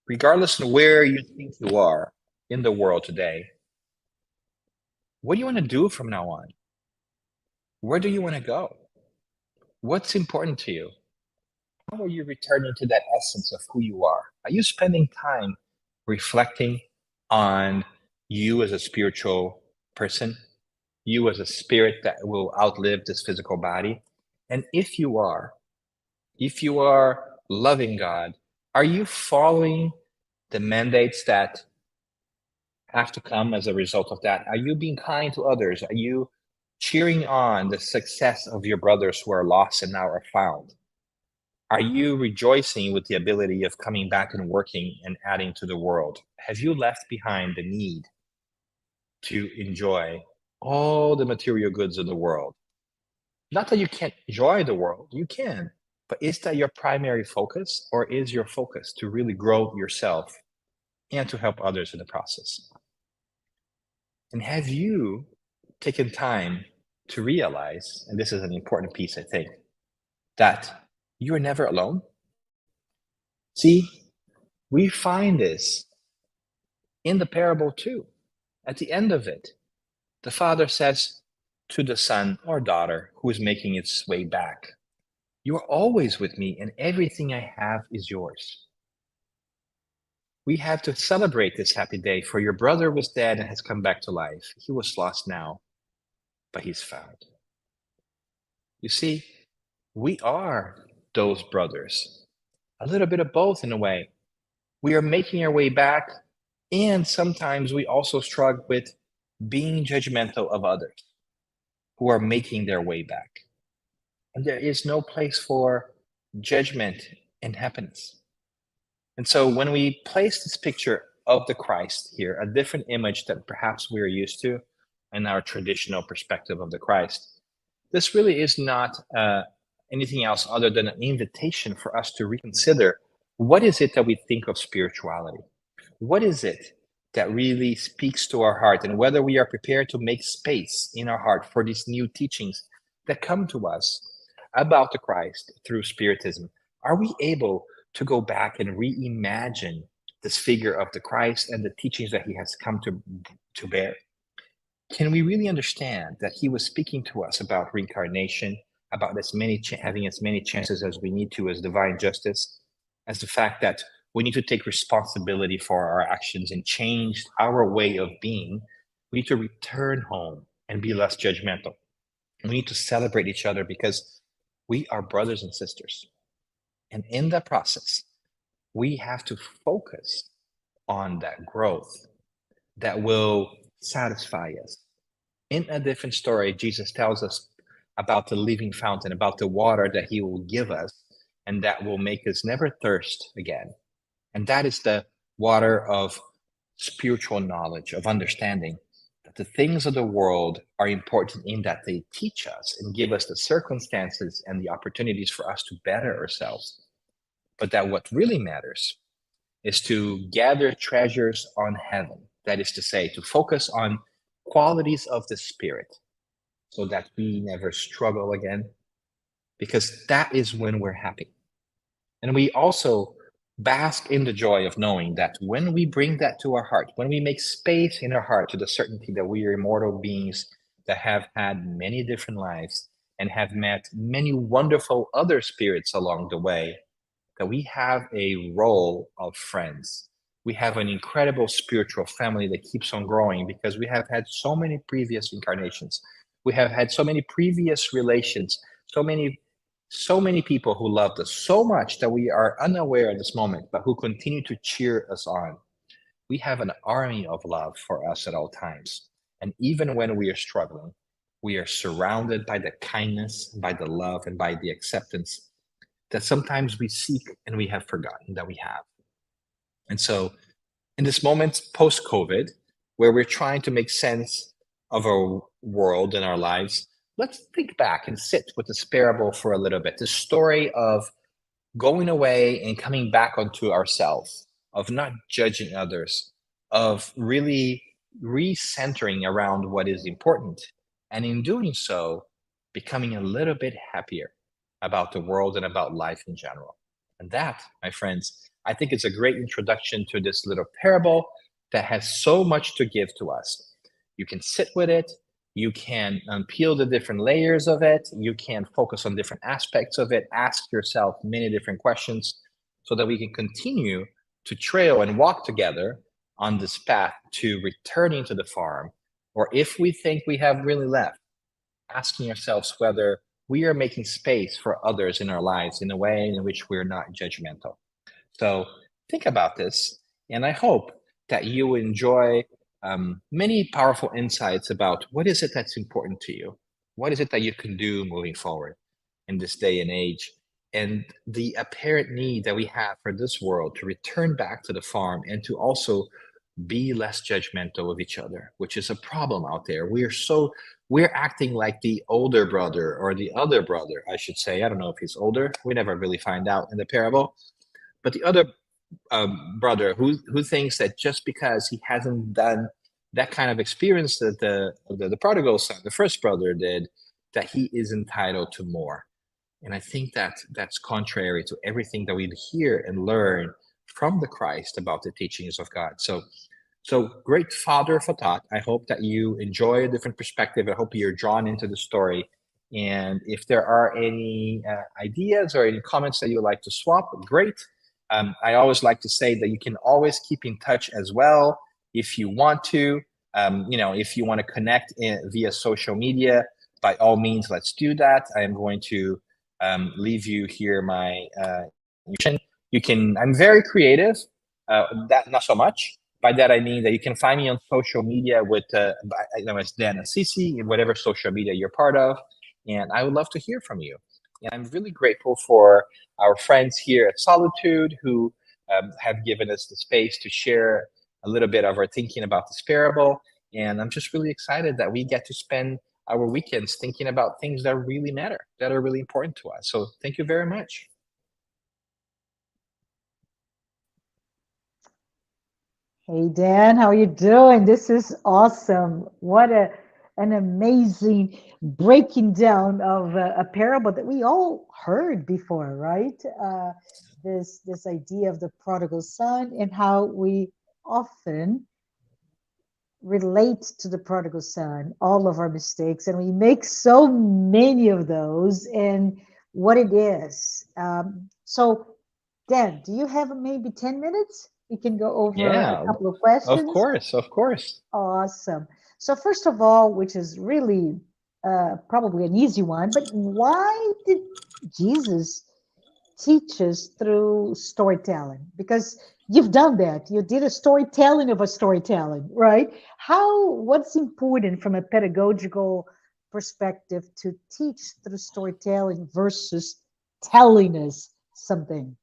regardless of where you think you are in the world today, what do you want to do from now on? Where do you want to go? What's important to you? How are you returning to that essence of who you are? Are you spending time reflecting on you as a spiritual person, you as a spirit that will outlive this physical body? And if you are loving God, are you following the mandates that have to come as a result of that? Are you being kind to others? Are you cheering on the success of your brothers who are lost and now are found? Are you rejoicing with the ability of coming back and working and adding to the world? Have you left behind the need to enjoy all the material goods in the world? Not that you can't enjoy the world, you can, but is that your primary focus, or is your focus to really grow yourself and to help others in the process? And have you taken time to realize, and this is an important piece, I think, that you are never alone? See, we find this in the parable too. At the end of it, the father says to the son or daughter who is making its way back, "You are always with me, and everything I have is yours." We have to celebrate this happy day, for your brother was dead and has come back to life. He was lost now, but he's found. You see, we are those brothers, a little bit of both in a way. We are making our way back, and sometimes we also struggle with being judgmental of others who are making their way back. And there is no place for judgment and happiness. And so when we place this picture of the Christ here, a different image that perhaps we are used to in our traditional perspective of the Christ, this really is not anything else other than an invitation for us to reconsider what is it that we think of spirituality? What is it that really speaks to our heart, and whether we are prepared to make space in our heart for these new teachings that come to us about the Christ through Spiritism? Are we able to go back and reimagine this figure of the Christ and the teachings that he has come to bear? Can we really understand that he was speaking to us about reincarnation, about having as many chances as we need to as divine justice, as the fact that we need to take responsibility for our actions and change our way of being? We need to return home and be less judgmental. We need to celebrate each other because we are brothers and sisters. And in that process, we have to focus on that growth that will satisfy us. In a different story, Jesus tells us about the living fountain, about the water that he will give us, and that will make us never thirst again. And that is the water of spiritual knowledge, of understanding that the things of the world are important in that they teach us and give us the circumstances and the opportunities for us to better ourselves. But that what really matters is to gather treasures on heaven. That is to say, to focus on qualities of the Spirit so that we never struggle again, because that is when we're happy. And we also bask in the joy of knowing that when we bring that to our heart, when we make space in our heart to the certainty that we are immortal beings that have had many different lives and have met many wonderful other spirits along the way, that we have a role of friends. We have an incredible spiritual family that keeps on growing because we have had so many previous incarnations. We have had so many previous relations, so many people who loved us so much that we are unaware at this moment, but who continue to cheer us on. We have an army of love for us at all times. And even when we are struggling, we are surrounded by the kindness, by the love, and by the acceptance that sometimes we seek and we have forgotten that we have. And so in this moment post-COVID, where we're trying to make sense of our world and our lives, let's think back and sit with this parable for a little bit. The story of going away and coming back onto ourselves, of not judging others, of really recentering around what is important. And in doing so, becoming a little bit happier about the world and about life in general. And that, my friends, I think it's a great introduction to this little parable that has so much to give to us. You can sit with it. You can unpeel the different layers of it. You can focus on different aspects of it. Ask yourself many different questions so that we can continue to trail and walk together on this path to returning to the farm. Or if we think we have really left, asking ourselves whether we are making space for others in our lives in a way in which we're not judgmental. So think about this, and I hope that you enjoy many powerful insights about what is it that's important to you? What is it that you can do moving forward in this day and age and the apparent need that we have for this world to return back to the farm and to also be less judgmental of each other, which is a problem out there. We're acting like the older brother, or the other brother, I should say. I don't know if he's older. We never really find out in the parable. But the other brother who thinks that just because he hasn't done that kind of experience that the prodigal son, the first brother, did, that he is entitled to more. And I think that that's contrary to everything that we hear and learn from the Christ about the teachings of God. So great father for thought. I hope that you enjoy a different perspective. I hope you're drawn into the story. And if there are any ideas or any comments that you would like to swap, great. I always like to say that you can always keep in touch as well if you want to. If you want to connect via social media, by all means, let's do that. I am going to leave you here my you can. I'm very creative. That not so much. By that I mean that you can find me on social media with as Dan Assisi in whatever social media you're part of, and I would love to hear from you. And I'm really grateful for our friends here at Solitude who have given us the space to share a little bit of our thinking about this parable. And I'm just really excited that we get to spend our weekends thinking about things that really matter, that are really important to us. So thank you very much. Hey Dan, how are you doing? This is awesome. What an amazing breaking down of a parable that we all heard before, right? This idea of the prodigal son and how we often relate to the prodigal son, all of our mistakes, and we make so many of those, and what it is. So, Dan, do you have maybe 10 minutes? We can go over a Yeah, couple of of questions. course, of course. Awesome. So, first of all, which is really probably an easy one, but why did Jesus teach us through storytelling? Because you've done that. You did a storytelling of a storytelling, right? What's important from a pedagogical perspective to teach through storytelling versus telling us something?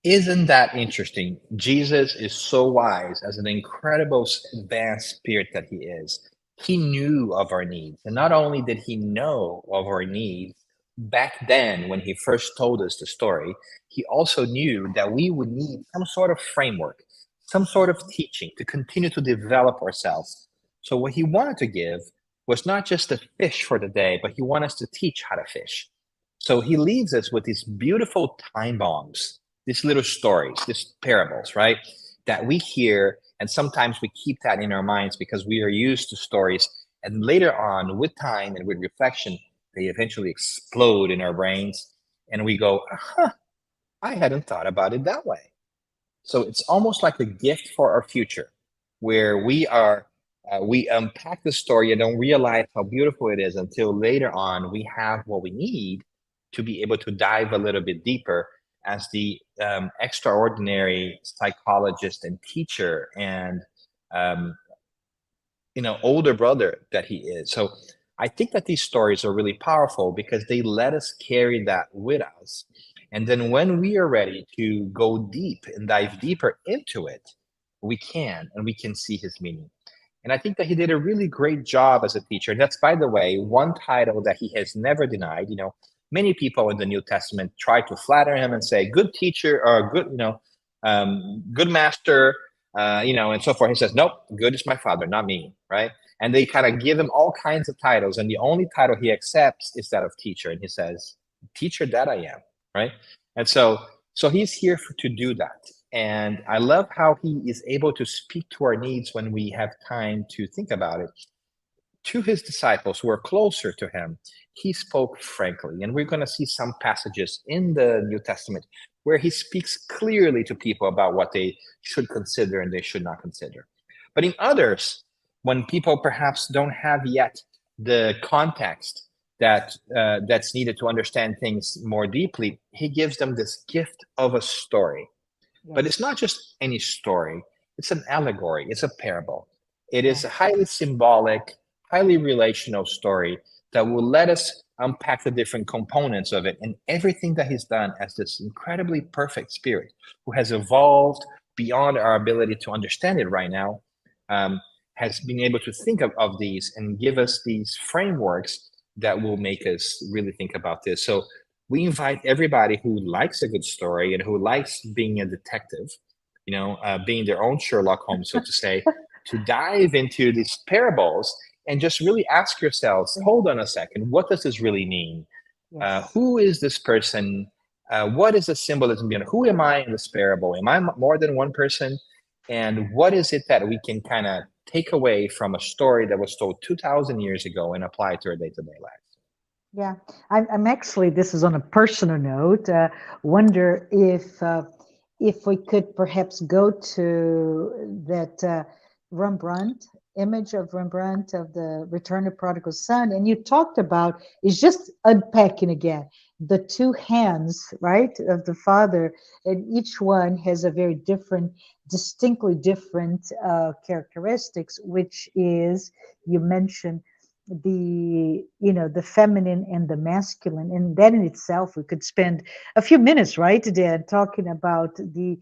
Isn't that interesting? Jesus is so wise, as an incredible advanced spirit that he is. He knew of our needs. And not only did he know of our needs back then when he first told us the story, he also knew that we would need some sort of framework, some sort of teaching to continue to develop ourselves. So, what he wanted to give was not just a fish for the day, but he wanted us to teach how to fish. So, he leaves us with these beautiful time bombs, these little stories, these parables, right? That we hear, and sometimes we keep that in our minds because we are used to stories. And later on, with time and with reflection, they eventually explode in our brains. And we go, huh, I hadn't thought about it that way. So it's almost like a gift for our future, where we unpack the story and don't realize how beautiful it is until later on we have what we need to be able to dive a little bit deeper as the extraordinary psychologist and teacher and um, older brother that he is. So I think that these stories are really powerful because they let us carry that with us. And then when we are ready to go deep and dive deeper into it, we can see his meaning. And I think that he did a really great job as a teacher. And that's, by the way, one title that he has never denied. Many people in the New Testament try to flatter him and say, good teacher, or good, good master, and so forth. He says, nope, good is my father, not me, right? And they kind of give him all kinds of titles. And the only title he accepts is that of teacher. And he says, teacher that I am, right? And so he's here to do that. And I love how he is able to speak to our needs when we have time to think about it. To his disciples who are closer to him, he spoke frankly. And we're going to see some passages in the New Testament where he speaks clearly to people about what they should consider and they should not consider. But in others, when people perhaps don't have yet the context that's needed to understand things more deeply, he gives them this gift of a story. Yes. But it's not just any story. It's an allegory. It's a parable. It is a Yes. highly symbolic, highly relational story that will let us unpack the different components of it, and everything that he's done as this incredibly perfect spirit who has evolved beyond our ability to understand it right now, has been able to think of these and give us these frameworks that will make us really think about this. So we invite everybody who likes a good story and who likes being a detective, being their own Sherlock Holmes, so to say, to dive into these parables and just really ask yourselves, hold on a second, what does this really mean? Yes. Who is this person? What is the symbolism behind it? Who am I in this parable? Am I more than one person? And what is it that we can kind of take away from a story that was told 2,000 years ago and apply it to our day-to-day lives? Yeah, I'm actually, this is on a personal note, wonder if we could perhaps go to that Rembrandt image of Rembrandt of the Return of Prodigal Son, and you talked about is just unpacking again the two hands, right, of the father, and each one has a very different, distinctly different characteristics, which is, you mentioned the feminine and the masculine, and that in itself we could spend a few minutes, right, Dan, talking about the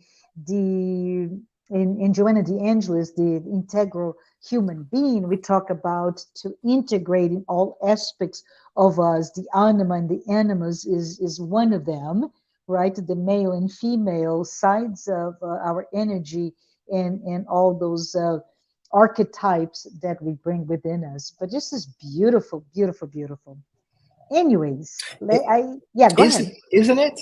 in Joanna de Angelis, the integral human being. We talk about to integrating all aspects of us. The anima and the animus is one of them, right? The male and female sides of our energy and all those archetypes that we bring within us. But this is beautiful, beautiful, beautiful. Anyways, yeah, go ahead. Isn't it?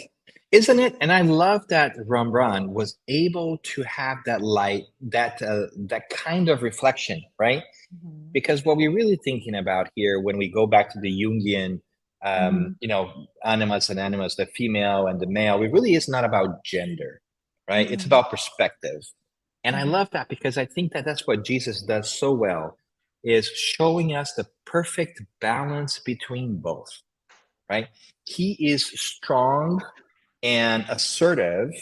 Isn't it? And I love that Rembrandt was able to have that light, that kind of reflection, right? Mhm. Because what we're really thinking about here, when we go back to the Jungian, Mhm. animus and animus, the female and the male, it really is not about gender, right? It's Mhm. about perspective. And I Mhm. love that because I think that that's what Jesus does so well, is showing us the perfect balance between both, right? He is strong and assertive,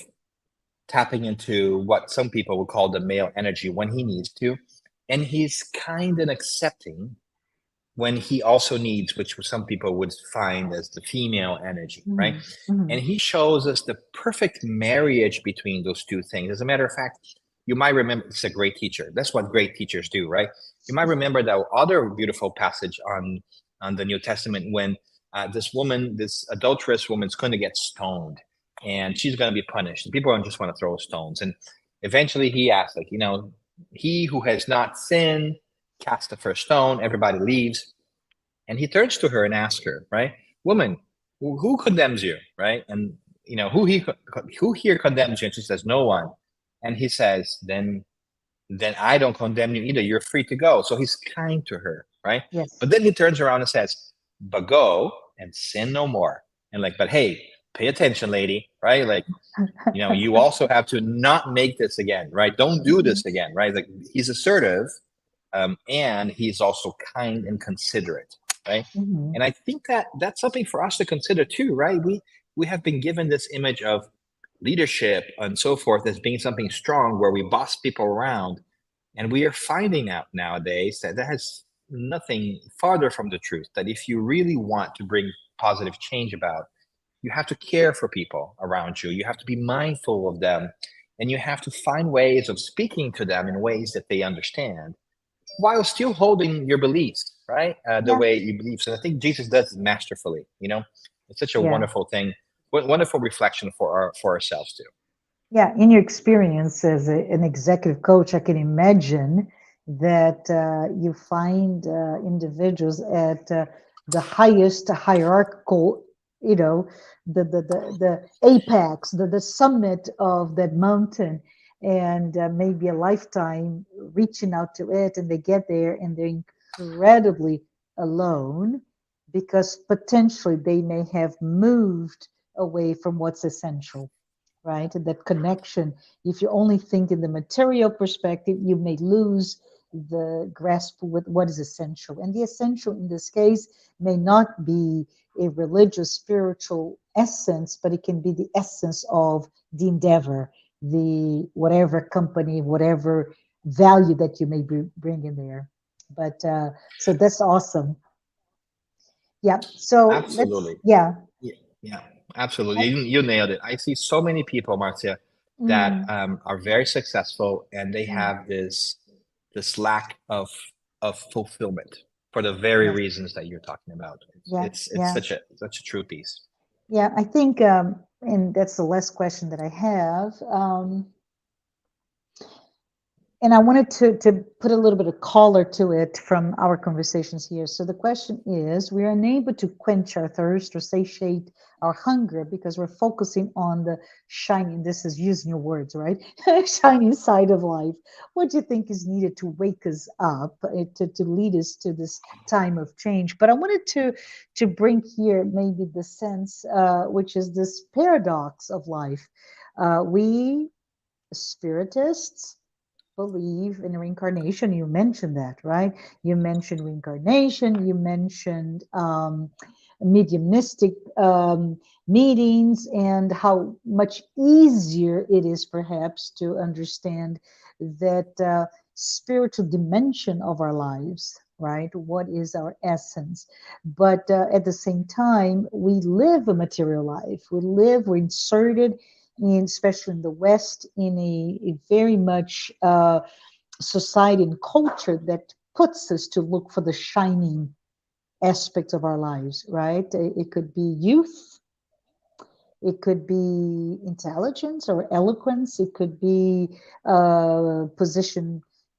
tapping into what some people would call the male energy when he needs to. And he's kind and accepting when he also needs, which some people would find as the female energy, right? Mhm. And Mhm. he shows us the perfect marriage between those two things. As a matter of fact, you might remember, it's a great teacher. That's what great teachers do, right? You might remember that other beautiful passage on the New Testament when this adulterous woman, is going to get stoned, and she's going to be punished. And people don't just want to throw stones. And eventually, he asks, like, he who has not sinned, cast the first stone. Everybody leaves, and he turns to her and asks her, right, woman, who condemns you, right? And who here condemns you? And she says, no one. And he says, then I don't condemn you either. You're free to go. So he's kind to her, right? Yes. But then he turns around and says, but go and sin no more. And like, but hey, pay attention, lady, right? Like, you also have to not make this again, right? Don't do Mhm. this again, right? Like, he's assertive, and he's also kind and considerate, right? Mhm. And I think that that's something for us to consider too, right? We have been given this image of leadership and so forth as being something strong, where we boss people around, and we are finding out nowadays that that has nothing farther from the truth. That if you really want to bring positive change about, you have to care for people around you. You have to be mindful of them, and you have to find ways of speaking to them in ways that they understand, while still holding your beliefs, right? The Yeah. way you believe. So I think Jesus does it masterfully. It's such a Yeah. wonderful thing, wonderful reflection for ourselves too. Yeah, in your experience as an executive coach, I can imagine that you find individuals at the highest hierarchical, you know, the apex, the summit of that mountain, and maybe a lifetime reaching out to it, and they get there and they're incredibly alone because potentially they may have moved away from what's essential, right? That connection. If you only think in the material perspective, you may lose the grasp with what is essential. And the essential in this case may not be a religious, spiritual essence, but it can be the essence of the endeavor, the whatever company, whatever value that you may bring in there. But so that's awesome. Yeah. So let's, Absolutely. yeah. Yeah, absolutely. I, You nailed it. I see so many people, Marcia, that mm, are very successful, and they mm, have this lack of fulfillment for the very yes. reasons that you're talking about. Yeah. It's Yeah. such a true piece. Yeah. I think, and that's the last question that I have. And I wanted to put a little bit of color to it from our conversations here. So the question is, we are unable to quench our thirst or satiate our hunger because we're focusing on the shining, this is using your words, right? Shining side of life. What do you think is needed to wake us up, to lead us to this time of change? But I wanted to bring here maybe the sense, which is this paradox of life. We spiritists believe in reincarnation. You mentioned that, right? You mentioned reincarnation. You mentioned mediumistic meetings and how much easier it is perhaps to understand that spiritual dimension of our lives, right? What is our essence? But at the same time, we live a material life. We're inserted in, especially in the West, in a very much society and culture that puts us to look for the shining aspects of our lives, right? It could be youth, it could be intelligence or eloquence. It could be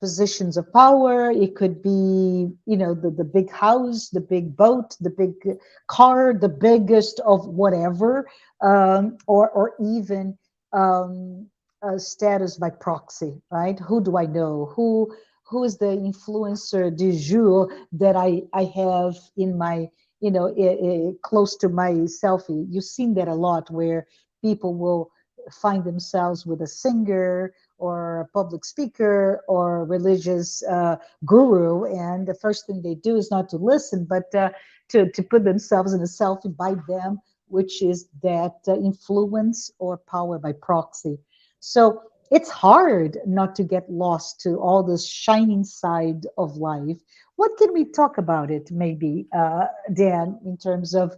positions of power. It could be, the big house, the big boat, the big car, the biggest of whatever, or even status by proxy, right? Who do I know? Who is the influencer du jour that I have in my close to my selfie. You've seen that a lot where people will find themselves with a singer or a public speaker or a religious guru, and the first thing they do is not to listen, but to put themselves in a selfie by them, which is that influence or power by proxy. So it's hard not to get lost to all this shining side of life. What can we talk about it, maybe, Dan, in terms of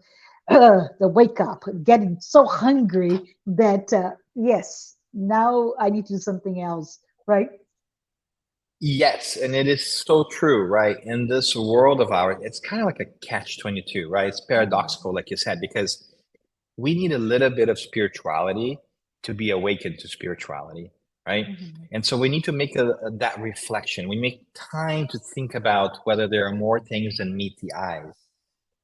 the wake up, getting so hungry that, yes, now I need to do something else, right? Yes, and it is so true, right? In this world of ours, it's kind of like a catch-22, right? It's Mm, paradoxical, like you said, because we need a little bit of spirituality to be awakened to spirituality, right? mhm. And so we need to make that reflection. We make time to think about whether there are more things than meet the eyes.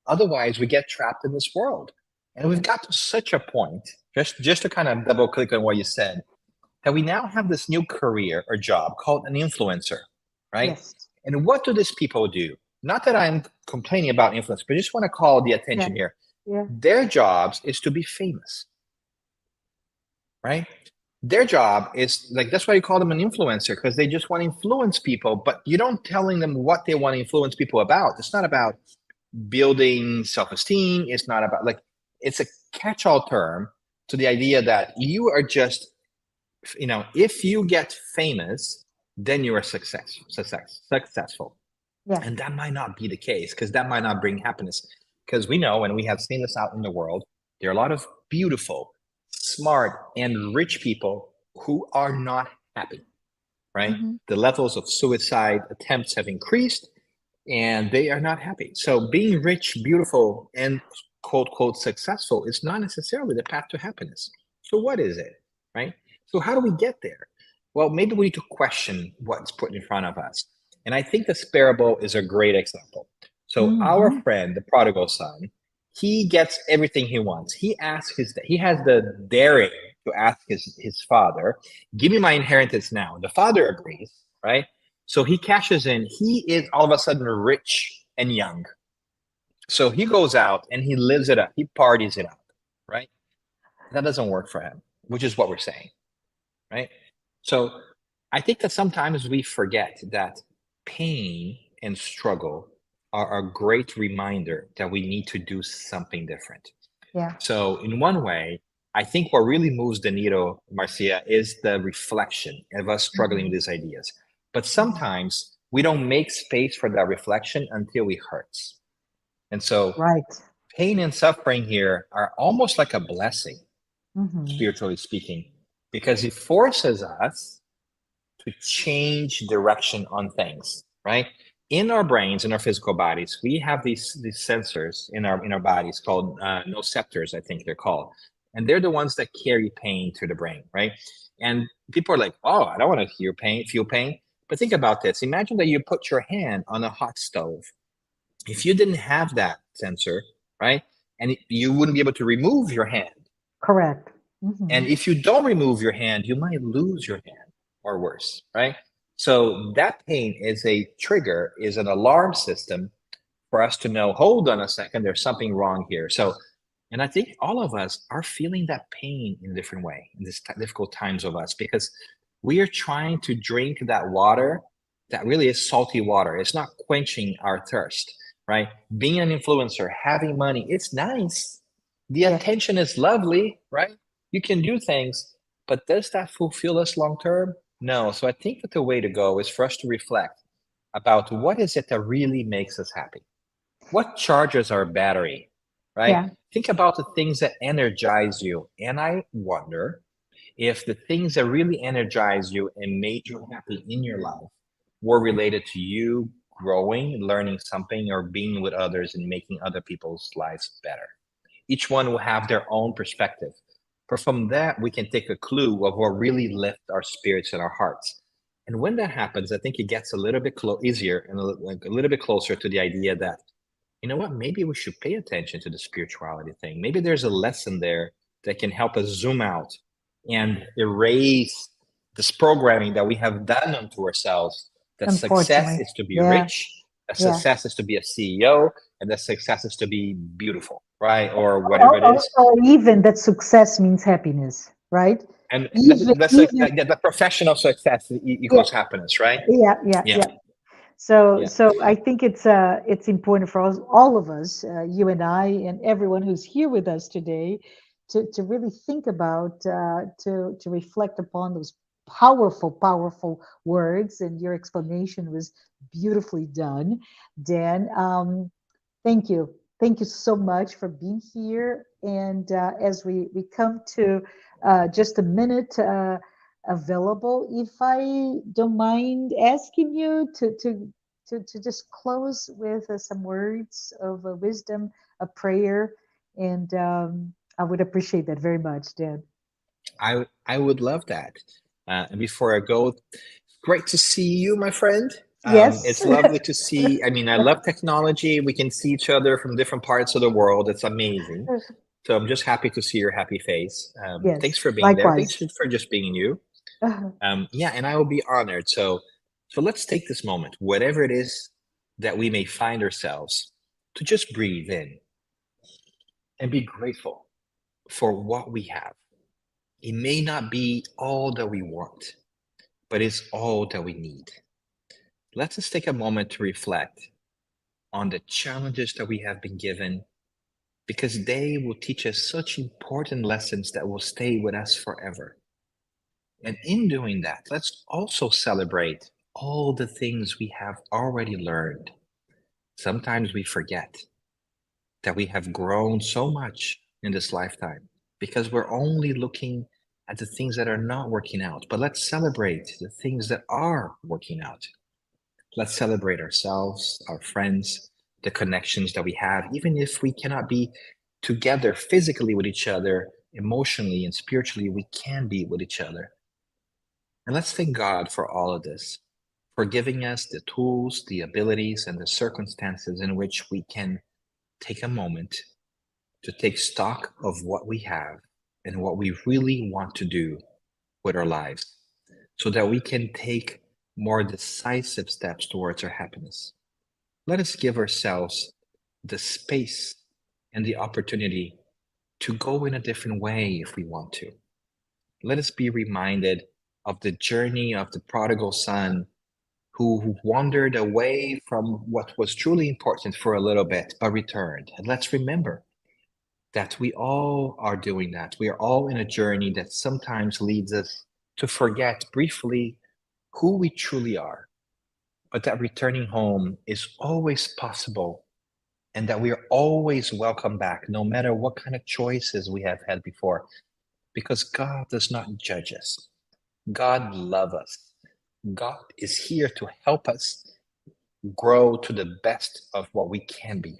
Otherwise, we get trapped in this world. And we've Yeah. got to such a point, just to kind of double click on what you said, that we now have this new career or job called an influencer, right? Yes. And what do these people do? Not that I'm complaining about influence, but I just want to call the Yeah. attention here. Yeah. Their jobs is to be famous, right? Their job is like, that's why you call them an influencer, because they just want to influence people, but you don't telling them what they want to influence people about. It's not about building self-esteem. It's not about like, it's a catch-all term to the idea that you are just, if you get famous, then you are successful. Yeah. And that might not be the case, because that might not bring happiness. Because we know, and we have seen this out in the world, there are a lot of beautiful, smart, and rich people who are not happy, right? Hmm. The levels of suicide attempts have increased, and they are not happy. So being rich, beautiful, and quote, quote, successful is not necessarily the path to happiness. So what is it, right? So how do we get there? Well, maybe we need to question what's put in front of us. And I think this parable is a great example. So our Hmm. friend, the prodigal son, he gets everything he wants. He has the daring to ask his father, give me my inheritance now. The father agrees, right? So he cashes in. He is all of a sudden rich and young. So he goes out and he lives it up. He parties it up, right? That doesn't work for him, which is what we're saying, right? So I think that sometimes we forget that pain and struggle are a great reminder that we need to do something different. Yeah. So in one way, I think what really moves the needle, Marcia, is the reflection of us struggling with Hmm. these ideas. But Hmm. sometimes we don't make space for that reflection until it hurts. And so Right. pain and suffering here are almost like a blessing, Mm-hmm. spiritually speaking, because it forces us to change direction on things, right? In our brains, in our physical bodies, we have these sensors in our bodies called nociceptors, I think they're called, and they're the ones that carry pain to the brain, right? And people are like, "Oh, I don't want to feel pain." But think about this: imagine that you put your hand on a hot stove. If you didn't have that sensor, right, and you wouldn't be able to remove your hand. Correct. Mm-hmm. And if you don't remove your hand, you might lose your hand or worse, right? So that pain is a trigger, is an alarm system for us to know, hold on a second, there's something wrong here. So, and I think all of us are feeling that pain in a different way in this difficult times of us, because we are trying to drink that water that really is salty water. It's not quenching our thirst, right? Being an influencer, having money, it's nice. The Yes. attention is lovely, right? You can do things, but does that fulfill us long term? No. So I think that the way to go is for us to reflect about what is it that really makes us happy? What charges our battery, right? Yeah. Think about the things that energize you. And I wonder if the things that really energize you and made you happy in your life were related to you growing, learning something, or being with others and making other people's lives better. Each one will have their own perspective. But from that, we can take a clue of what really lifts our spirits and our hearts. And when that happens, I think it gets a little bit easier and a little bit closer to the idea that, you know what, maybe we should pay attention to the spirituality thing. Maybe there's a lesson there that can help us zoom out and erase this programming that we have done unto ourselves, that success Unfortunately. is to be Yeah. rich, that Yeah. success is to be a CEO, and that success is to be beautiful, right? Or whatever it is. Or even that success means happiness, right? And Even, that's like even, the professional success yeah, equals happiness, right? yeah, yeah, Yeah, yeah. So, yeah. so I think it's important for us, all of us, you and I, and everyone who's here with us today, to really think about, to reflect upon those powerful, powerful words. And your explanation was beautifully done, Dan. Thank you so much for being here. And as we come to just a minute available, if I don't mind asking you to just close with some words of wisdom, a prayer, and I would appreciate that very much, Dan. I would love that. And before I go, great to see you, my friend. Yes. It's lovely to see. I mean, I love technology. We can see each other from different parts of the world. It's amazing. So I'm just happy to see your happy face. Thanks Yes. for being there. Thanks Likewise. for just being you. Yeah, and I will be honored. So let's take this moment, whatever it is that we may find ourselves, to just breathe in and be grateful for what we have. It may not be all that we want, but it's all that we need. Let us take a moment to reflect on the challenges that we have been given, because they will teach us such important lessons that will stay with us forever. And in doing that, let's also celebrate all the things we have already learned. Sometimes we forget that we have grown so much in this lifetime because we're only looking at the things that are not working out. But let's celebrate the things that are working out. Let's celebrate ourselves, our friends, the connections that we have, even if we cannot be together physically with each other, emotionally and spiritually, we can be with each other. And let's thank God for all of this, for giving us the tools, the abilities, and the circumstances in which we can take a moment to take stock of what we have and what we really want to do with our lives, so that we can take more decisive steps towards our happiness. Let us give ourselves the space and the opportunity to go in a different way if we want to. Let us be reminded of the journey of the prodigal son who wandered away from what was truly important for a little bit, but returned. And let's remember that we all are doing that. We are all in a journey that sometimes leads us to forget briefly who we truly are, but that returning home is always possible and that we are always welcome back, no matter what kind of choices we have had before, because God does not judge us. God loves us. God is here to help us grow to the best of what we can be.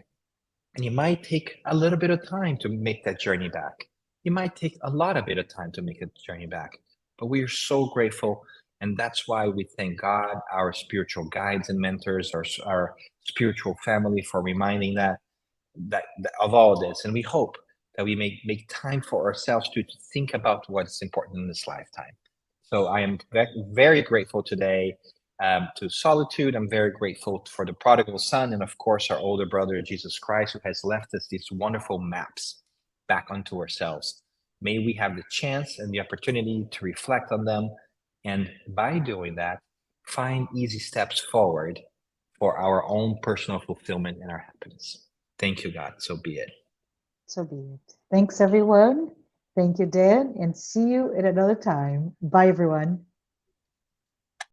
And it might take a little bit of time to make that journey back. It might take a lot of bit of time to make a journey back. But we are so grateful. And that's why we thank God, our spiritual guides and mentors, our spiritual family for reminding that of all this. And we hope that we may make time for ourselves to think about what's important in this lifetime. So I am very grateful today to Solitude. I'm very grateful for the prodigal son, and of course our older brother Jesus Christ, who has left us these wonderful maps back onto ourselves. May we have the chance and the opportunity to reflect on them, and by doing that, find easy steps forward for our own personal fulfillment and our happiness. Thank you, God. So be it. So be it. Thanks, everyone. Thank you, Dan, and see you at another time. Bye, everyone.